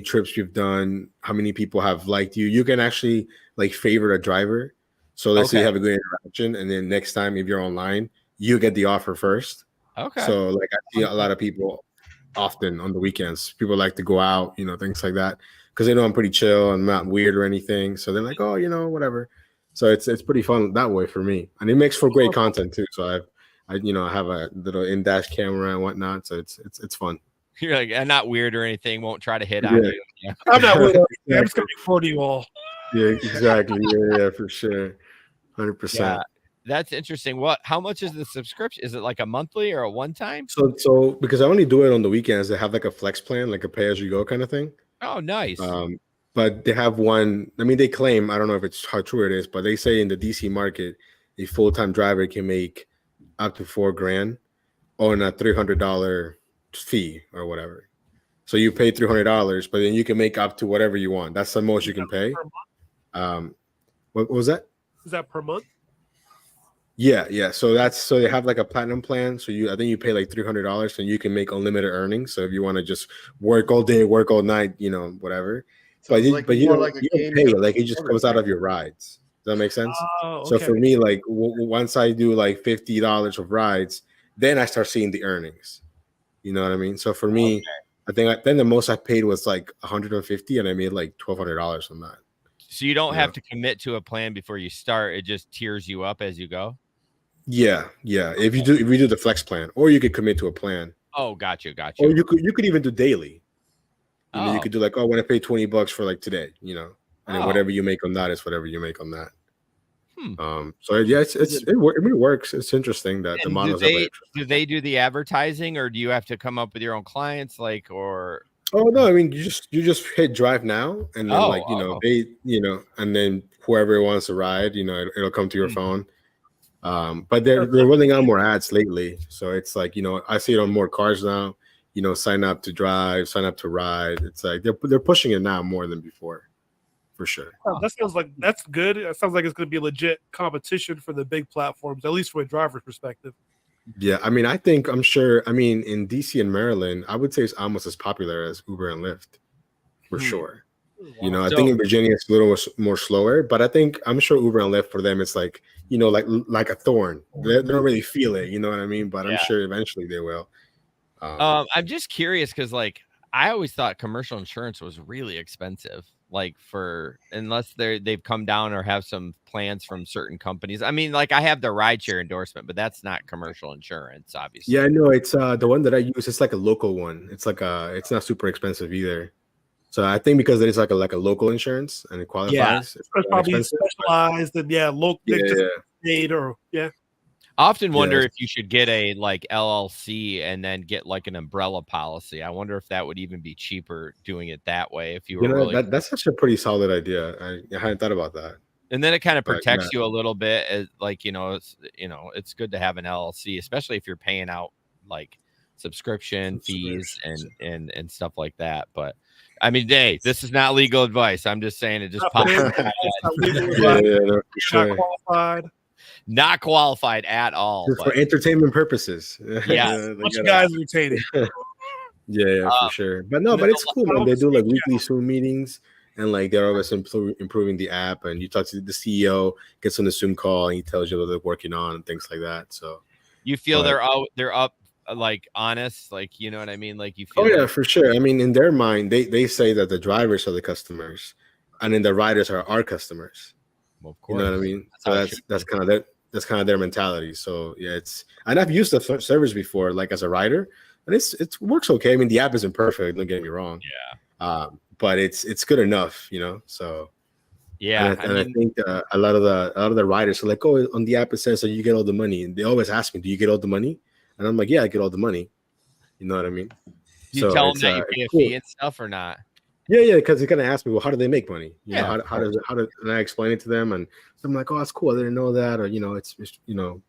trips you've done, how many people have liked you. You can actually like favorite a driver. So let's say you have a good interaction, and then next time if you're online, you get the offer first. Okay. So like I see a lot of people often on the weekends. People like to go out, you know, things like that, because they know I'm pretty chill and not weird or anything. So they're like, oh, you know, whatever. So it's pretty fun that way for me, and it makes for great content too. So I have a little in-dash camera and whatnot. So it's fun. You're like, I'm not weird or anything. Won't try to hit on you. Yeah. I'm not with you. I'm just gonna record you all. Yeah, exactly. Yeah, for sure. 100%. Yeah, that's interesting. How much is the subscription? Is it like a monthly or a one time? So because I only do it on the weekends, they have like a flex plan, like a pay as you go kind of thing. Oh, nice. But they have one. I mean, they claim, I don't know if it's how true it is, but they say in the DC market, a full-time driver can make up to $4,000 on a $300 fee or whatever. So you pay $300, but then you can make up to whatever you want. That's the most you can pay. What was that? Is that per month? Yeah. So they have like a platinum plan. So I think you pay like $300 and you can make unlimited earnings. So if you want to just work all day, work all night, you know, whatever. But you don't pay it. Like it just comes out of your rides. Does that make sense? Oh, okay. So for me, like once I do like $50 of rides, then I start seeing the earnings. You know what I mean? So for me, I think then the most I paid was like $150, and I made like $1,200 on that. So you don't have to commit to a plan before you start. It just tiers you up as you go. Yeah. If you do the flex plan, or you could commit to a plan. Oh, gotcha. Or you could even do daily. You know, you could do like, I want to pay $20 for like today, you know, and then whatever you make on that is whatever you make on that. So yeah, it really works. It's interesting that the models. Do they do the advertising, or do you have to come up with your own clients, like, or? Oh no, I mean you just hit drive now, and then and then whoever wants to ride, you know, it'll come to your phone. But they're rolling out more ads lately, so it's like, you know, I see it on more cars now. You know, sign up to drive, sign up to ride. It's like they're pushing it now more than before, for sure. That sounds like that's good. It sounds like it's going to be legit competition for the big platforms, at least from a driver's perspective. Yeah, I mean, I'm sure. I mean, in DC and Maryland, I would say it's almost as popular as Uber and Lyft, for sure. Wow. You know, I think in Virginia it's a little more slower, but I'm sure Uber and Lyft for them it's like, you know, like a thorn. They don't really feel it, you know what I mean? But I'm sure eventually they will. I'm just curious because, like, I always thought commercial insurance was really expensive. Like, unless they've come down or have some plans from certain companies. I mean, like, I have the RiDESHARE endorsement, but that's not commercial insurance, obviously. Yeah, I know. It's the one that I use. It's like a local one. It's like it's not super expensive either. So I think because it is like a local insurance and it qualifies. It's probably specialized and local. I often wonder if you should get a like LLC and then get like an umbrella policy. I wonder if that would even be cheaper doing it that way. If you were that's actually a pretty solid idea. I hadn't thought about that. And then it kind of protects you a little bit. As, like, it's good to have an LLC, especially if you're paying out like subscription fees and stuff like that. But I mean, hey, this is not legal advice. I'm just saying it just popped. Not qualified. Not qualified at all. Just for entertainment purposes. Yeah. What you guys retaining? Yeah, for sure. But it's cool, man. They do like weekly Zoom meetings, and like they're always improving the app. And you talk to the CEO, gets on the Zoom call, and he tells you what they're working on and things like that. So you feel they're up, like, honest, like, you know what I mean? Like, you feel. Oh yeah, for sure. I mean, in their mind, they say that the drivers are the customers, and then the riders are our customers. Well, of course. You know what I mean? So that's kind of their mentality. So yeah, and I've used the service before, like as a rider, and it works okay. I mean, the app isn't perfect. Don't get me wrong. Yeah. But it's good enough, you know. So yeah, I think a lot of the riders are like, oh, on the app it says that you get all the money, and they always ask me, do you get all the money? And I'm like, yeah, I get all the money. You know what I mean? You tell them that you pay a fee and stuff or not? Yeah, because they're gonna ask me, well, how do they make money? You know, how does and I explain it to them, and I'm like, oh, that's cool. I didn't know that, or you know, it's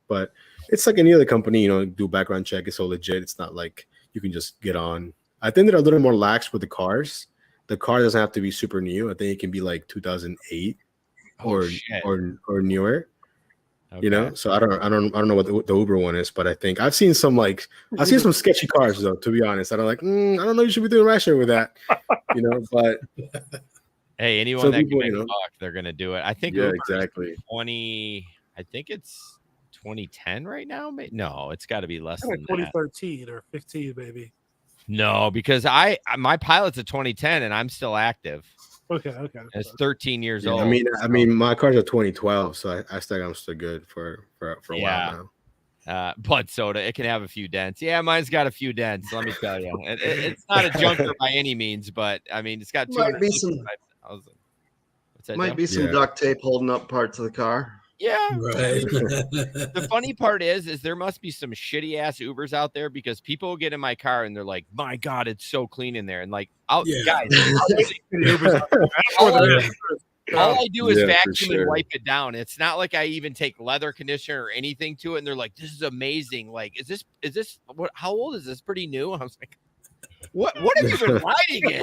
but it's like any other company, you know, do background check. It's all legit. It's not like you can just get on. I think they're a little more lax with the cars. The car doesn't have to be super new. I think it can be like 2008 or newer. Okay. You know, so I don't know what the Uber one is, but I think I've seen some sketchy cars though. To be honest, I'm like, I don't know. You should be doing RiDESHARE with that, you know. But hey, anyone that can make talk, they're gonna do it. I think Uber exactly. I think it's 2010 right now. No, it's got to be less than 2013 or 15, maybe. No, because my pilot's a 2010 and I'm still active. Okay. It's 13 years Yeah, old. I mean, my car's a 2012, so I think I'm still good for a while now. Blood soda, it can have a few dents. Yeah, mine's got a few dents. Let me tell you, it's not a junker by any means, but I mean, it's got Might be some 265,000. What's that? Might Joe? be some duct tape holding up parts of the car. Yeah. Right. The funny part is there must be some shitty ass Ubers out there because people get in my car and they're like, "My God, it's so clean in there," and like, guys, all I do is vacuum and wipe it down. It's not like I even take leather conditioner or anything to it. And they're like, "This is amazing. Like, is this what? How old is this? Pretty new." And I was like, "What have you been riding in?"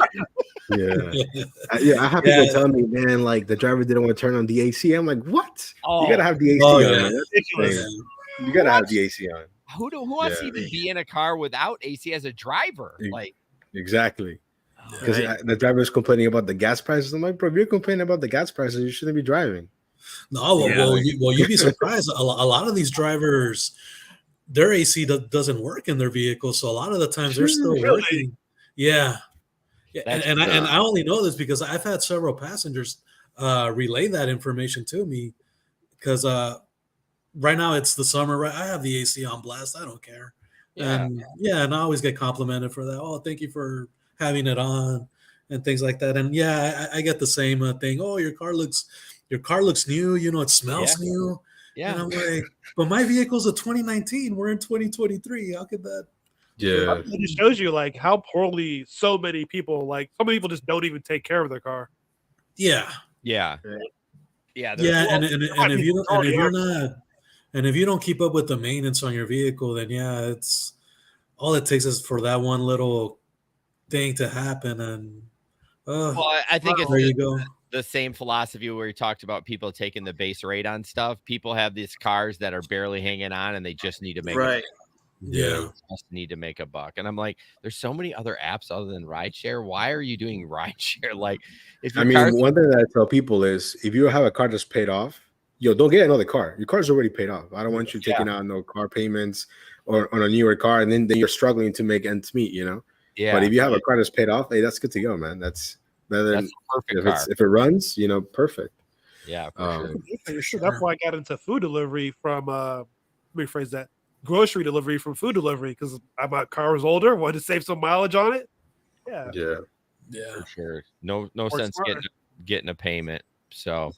I have people tell me, man, like the driver didn't want to turn on the AC. I'm like, what? You gotta have the AC on, man. That's ridiculous. You gotta have the AC on. Who wants to even be in a car without AC as a driver? Like, exactly. Because the driver is complaining about the gas prices. I'm like, bro, if you're complaining about the gas prices, you shouldn't be driving. No, well, you'd be surprised. A lot of these drivers, their AC doesn't work in their vehicle, so a lot of the times they're still working. Yeah. And I only know this because I've had several passengers relay that information to me because right now it's the summer, right? I have the AC on blast. I don't care. And I always get complimented for that. Oh, thank you for having it on and things like that. And I get the same thing. Oh, your car looks new. You know, it smells new. Yeah. And I'm like, but my vehicle's a 2019. We're in 2023. How could that? Yeah, it just shows you like how poorly so many people just don't even take care of their car. Yeah. And if you don't keep up with the maintenance on your vehicle, then it's all it takes is for that one little thing to happen. And I think it's there you go. The same philosophy where you talked about people taking the base rate on stuff. People have these cars that are barely hanging on and they just need to make it. Just need to make a buck. And I'm like, there's so many other apps other than RiDESHARE. Why are you doing RiDESHARE? Like, if one thing that I tell people is if you have a car that's paid off, don't get another car. Your car's already paid off. I don't want you taking out no car payments or on a newer car, and then you're struggling to make ends meet, Yeah. But if you have a car that's paid off, hey, that's good to go, man. That's better than if it runs, perfect. Yeah, for sure. That's why I got into food delivery from let me rephrase that. Grocery delivery from food delivery because my car was older, wanted to save some mileage on it. Yeah, for sure. No sense getting a payment. So,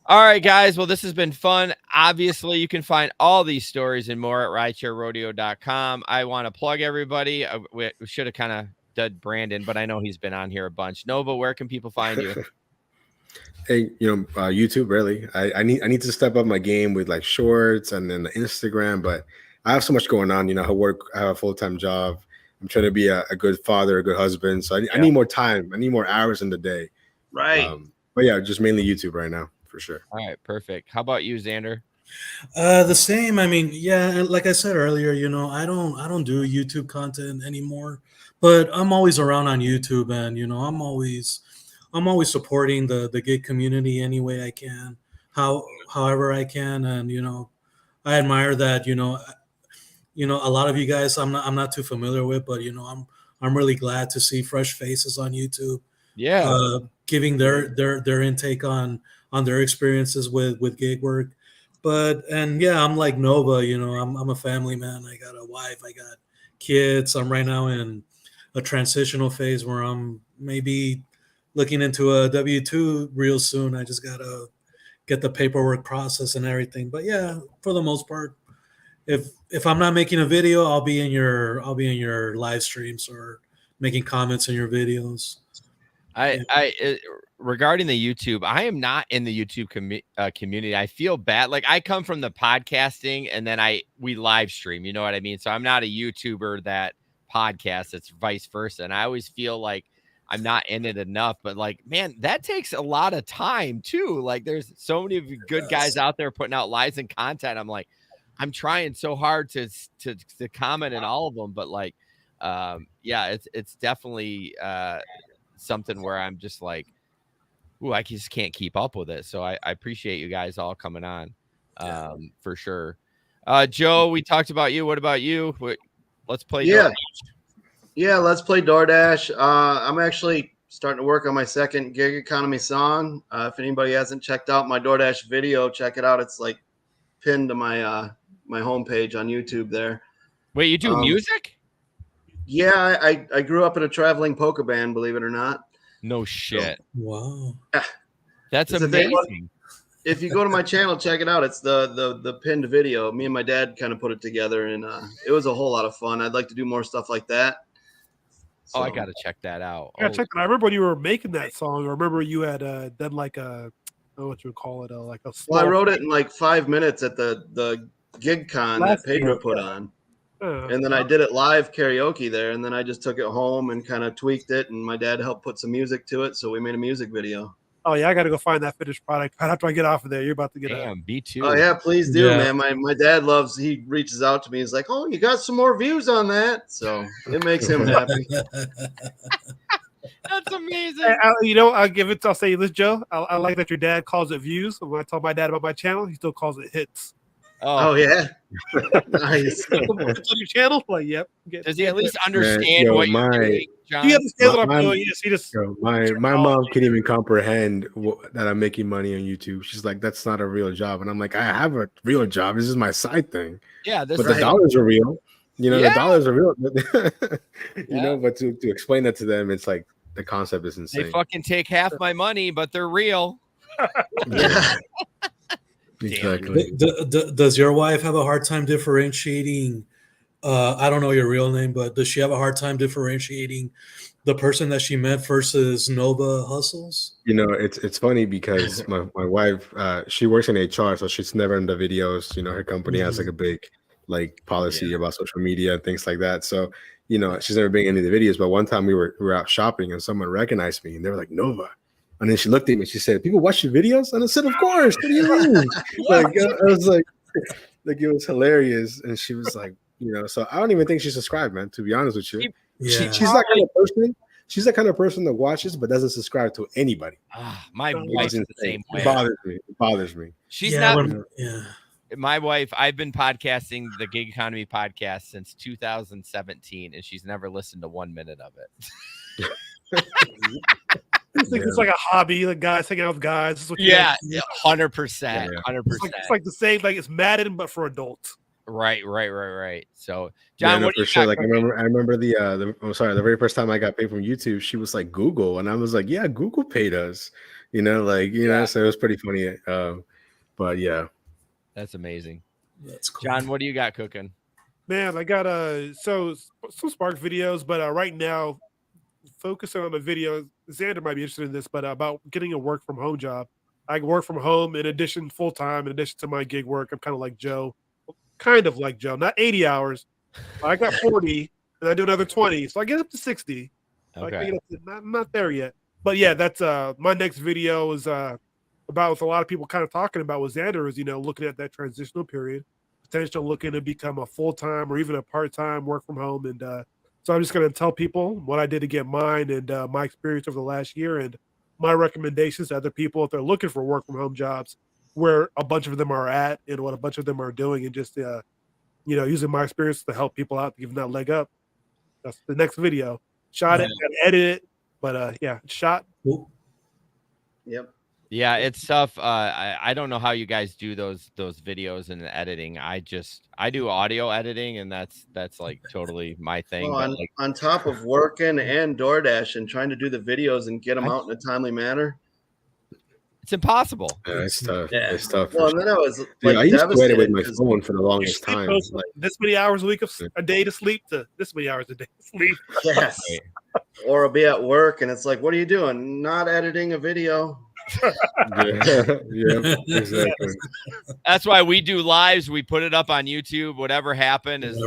all right, guys. Well, this has been fun. Obviously, you can find all these stories and more at ridesharerodeo.com. I want to plug everybody. We should have kind of done Brandon, but I know he's been on here a bunch. Nova, where can people find you? Hey, YouTube. Really, I need to step up my game with like shorts and then the Instagram, but I have so much going on. I have a full-time job. I'm trying to be a good father, a good husband. So I need more time. I need more hours in the day. Right. But yeah, just mainly YouTube right now for sure. All right, perfect. How about you, Xander? The same. I mean, and like I said earlier, I don't do YouTube content anymore, but I'm always around on YouTube, and I'm always supporting the gig community any way I can, however I can, and I admire that. A lot of you guys I'm not too familiar with, but I'm really glad to see fresh faces on YouTube. Yeah, giving their intake on their experiences with gig work. I'm like Nova. I'm a family man. I got a wife. I got kids. I'm right now in a transitional phase where I'm maybe looking into a W-2 real soon. I just gotta get the paperwork process and everything. But yeah, for the most part, if I'm not making a video, I'll be in your live streams or making comments in your videos. Regarding the YouTube, I am not in the YouTube community. I feel bad. Like I come from the podcasting and then we live stream, you know what I mean? So I'm not a YouTuber that podcasts, it's vice versa. And I always feel like I'm not in it enough, but like, man, that takes a lot of time too. Like there's so many good guys out there putting out lives and content. I'm like, I'm trying so hard to comment in all of them, but like, it's definitely something where I'm just like, ooh, I just can't keep up with it. So I appreciate you guys all coming on, for sure. Joe, we talked about you. What about you? Let's play. Yeah. Yeah, let's play DoorDash. I'm actually starting to work on my second gig economy song. If anybody hasn't checked out my DoorDash video, check it out. It's like pinned to my my homepage on YouTube there. Wait, you do music? Yeah, I grew up in a traveling polka band, believe it or not. No shit. Wow. That's It's a thing. amazing. If you go to my channel, check it out. It's the pinned video. Me and my dad kind of put it together, and it was a whole lot of fun. I'd like to do more stuff like that. Oh, I gotta check that out. I gotta check that. I remember when you were making that song. I remember you had done like a, I don't know what you would call it, like a. Well, I wrote it in like 5 minutes at the gig con that Pedro put on. And then I did it live karaoke there, and then I just took it home and kind of tweaked it, and my dad helped put some music to it, so we made a music video. Oh yeah, I got to go find that finished product right after I get off of there. You're about to get Damn, me too. Oh yeah, please do, man. My dad loves. He reaches out to me. He's like, "Oh, you got some more views on that," so it makes him happy. That's amazing. I'll give it. I'll say this, Joe. I like that your dad calls it views. When I tell my dad about my channel, he still calls it hits. Oh yeah, nice. On your channel, like, yep. Does he at least understand what you're doing, John? He understands what I'm doing. Yes, he just. My mom can't even comprehend that I'm making money on YouTube. She's like, "That's not a real job," and I'm like, "I have a real job. This is my side thing." Yeah, but the dollars are real. You know, the dollars are real. You know, but to explain that to them, it's like the concept is insane. They fucking take half my money, but they're real. Yeah. Exactly. Does your wife have a hard time differentiating? I don't know your real name, but does she have a hard time differentiating the person that she met versus Nova Hustles? You know, it's funny because my wife, she works in HR, so she's never in the videos. You know, her company has like a big policy about social media and things like that. So, you know, she's never been in any of the videos. But one time we were out shopping and someone recognized me and they were like, Nova. And then she looked at me. She said, "People watch your videos?" And I said, "Of course." What do you mean? I was like, it was hilarious. And she was like, you know. So I don't even think she subscribed, man. To be honest with you, she's that kind of person. She's the kind of person that watches but doesn't subscribe to anybody. My wife's the same way. It bothers me. She's not. My wife. I've been podcasting the Gig Economy podcast since 2017, and she's never listened to 1 minute of it. It's like a hobby. Like guys hanging out with guys. This is what 100%. 100%. It's like the same. Like it's Madden, but for adults. Right. So, John, what do you sure. Like I remember the very first time I got paid from YouTube, she was like Google, and I was like, yeah, Google paid us. You know, so it was pretty funny. But yeah, that's amazing. That's cool. John, what do you got cooking? Man, I got some Spark videos, but right now, focusing on the video. Xander might be interested in this, but about getting a work from home job. I work from home in addition full time, in addition to my gig work. I'm kind of like Joe, not 80 hours. I got 40, and I do another 20, so I get up to 60. Okay. I'm not there yet, but yeah, that's my next video is about what a lot of people kind of talking about with Xander is looking at that transitional period, potential looking to become a full time or even a part time work from home, and so I'm just going to tell people what I did to get mine and my experience over the last year and my recommendations to other people if they're looking for work from home jobs, where a bunch of them are at and what a bunch of them are doing, and just using my experience to help people out, to give them that leg up. That's the next video. Shot it, got to edit it, but shot. Yep. Yeah, it's tough. I don't know how you guys do those videos and the editing. I do audio editing, and that's like totally my thing. Well, on top of working and DoorDash and trying to do the videos and get them out in a timely manner, it's impossible. Yeah, it's tough. Yeah. It's tough. Well, and then I was I used to edit with my phone for the longest time. This many hours a week a day to sleep to this many hours a day to sleep. Yes. Or I'll be at work and it's like, what are you doing? Not editing a video. Yeah, exactly. That's why we do lives. We put it up on YouTube. Whatever happened is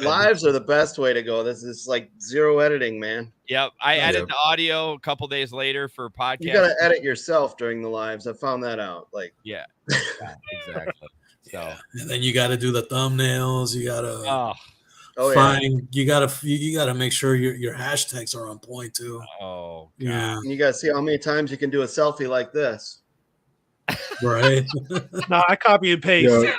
lives are the best way to go. This is like zero editing, man. Yep. I edit the audio a couple days later for podcast. You gotta edit yourself during the lives. I found that out. Yeah, exactly. So and then you got to do the thumbnails. You got to you gotta make sure your hashtags are on point too. Oh, God. Yeah. And you gotta see how many times you can do a selfie like this. Right. No, I copy and paste.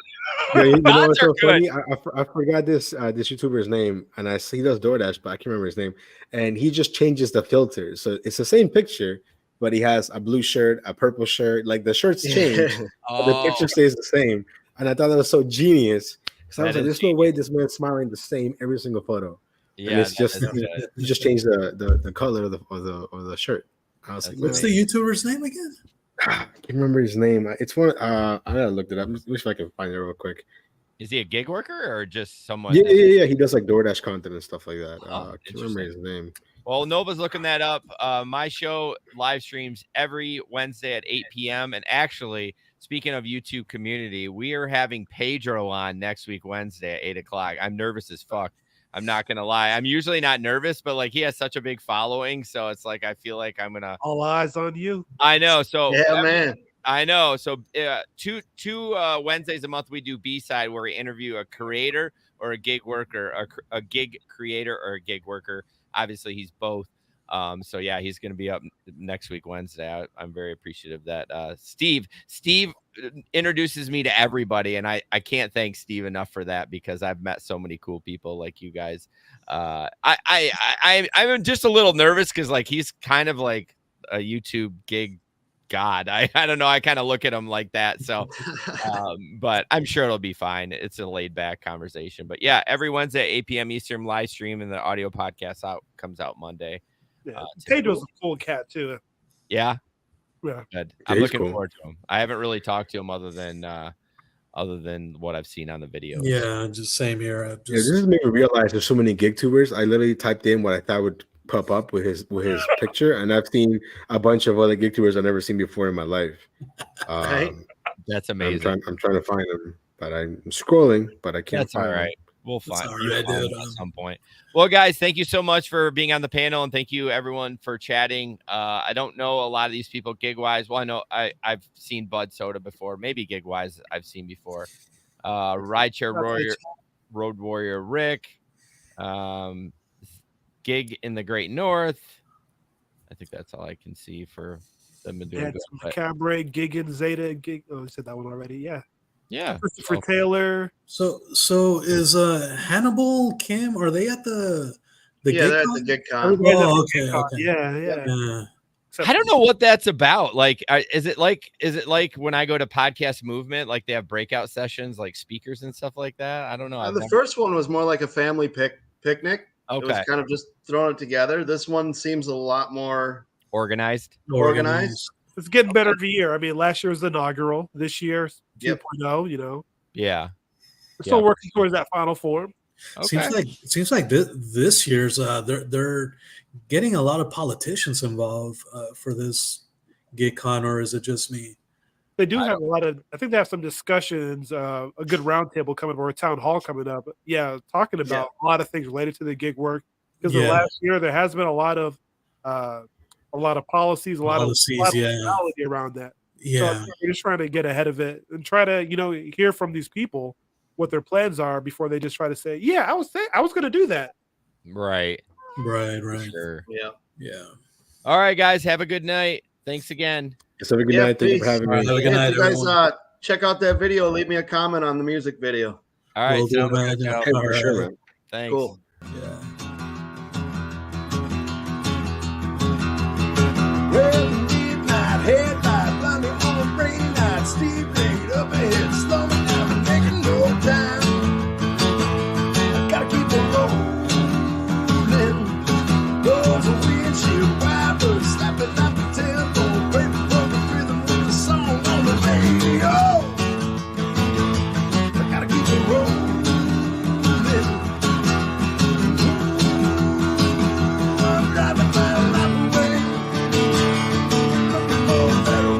Yeah, you know Gods what's are so good. funny? I forgot this YouTuber's name, and he does DoorDash, but I can't remember his name. And he just changes the filters, so it's the same picture, but he has a blue shirt, a purple shirt. Like the shirts change, but the picture stays the same. And I thought that was so genius because I was That like, is "There's no way this man's smiling the same every single photo." And Yeah, it's just you just change the color of the shirt. I was like, What's the YouTuber's name again? I can't remember his name. It's one. I gotta look it up. Let me see if I can find it real quick. Is he a gig worker or just someone? Yeah. He does like DoorDash content and stuff like that. Oh, I can't remember his name. Well, Nova's looking that up. My show live streams every Wednesday at 8 p.m. And actually, speaking of YouTube community, we are having Pedro on next week, Wednesday at 8 o'clock. I'm nervous as fuck. I'm not going to lie. I'm usually not nervous, but like he has such a big following. So it's like I feel like I'm going to. All eyes on you. I know. So, yeah, man. I know. So two Wednesdays a month we do B-side where we interview a creator or a gig worker, a gig creator or a gig worker. Obviously, he's both. So yeah, he's going to be up next week Wednesday. I'm very appreciative that Steve introduces me to everybody, and I can't thank Steve enough for that because I've met so many cool people like you guys. I'm just a little nervous because like he's kind of like a YouTube gig god. I don't know. I kind of look at him like that. So, but I'm sure it'll be fine. It's a laid back conversation. But yeah, every Wednesday at 8 p.m. Eastern live stream, and the audio podcast comes out Monday. Yeah, Pedro's a cool cat too. Yeah. Yeah. Good. I'm looking forward to him. I haven't really talked to him other than what I've seen on the video. Yeah, just same here. This has made me realize there's so many gig tubers. I literally typed in what I thought would pop up with his picture, and I've seen a bunch of other gig tubers I've never seen before in my life. Right? That's amazing. I'm trying to find them, but I'm scrolling, but I can't. That's all right. We'll find right, at some point. Well, guys, thank you so much for being on the panel, and thank you everyone for chatting. I don't know a lot of these people gig wise. Well, I know I've seen Bud Soda before, maybe gig wise I've seen before. RiDESHARE Road Warrior Rick, gig in the Great North. I think that's all I can see for them doing. Cabaret, Giggin, Zeta, Gig. Oh, I said that one already. Yeah. Yeah, Christopher Taylor. So is Hannibal, Kim? Are they at the yeah, they're at the gig con? Oh, okay. Yeah. I don't know what that's about. Like, is it like when I go to Podcast Movement, like they have breakout sessions, like speakers and stuff like that? I don't know. The first one was more like a family picnic. Okay. It was kind of just throwing it together. This one seems a lot more organized. It's getting better every year. I mean, last year was the inaugural. This year, 2.0, you know. Yeah. We're still working towards that final form. Okay. Seems like this year's they're getting a lot of politicians involved for this gig con, or is it just me? They do have a lot of. I think they have some discussions. A good roundtable coming or a town hall coming up. Yeah, talking about a lot of things related to the gig work. Because the last year there has been a lot of policies, a lot of reality around that. Yeah, so we're just trying to get ahead of it and try to hear from these people what their plans are before they just try to say, I was going to do that. Right. Sure. Yeah. All right, guys, have a good night. Thanks again. Yes, have a good night. Thank you for having me. Have a good night, you guys check out that video. Leave me a comment on the music video. All right. We'll do, man. For sure, man. Thanks. Cool. Yeah.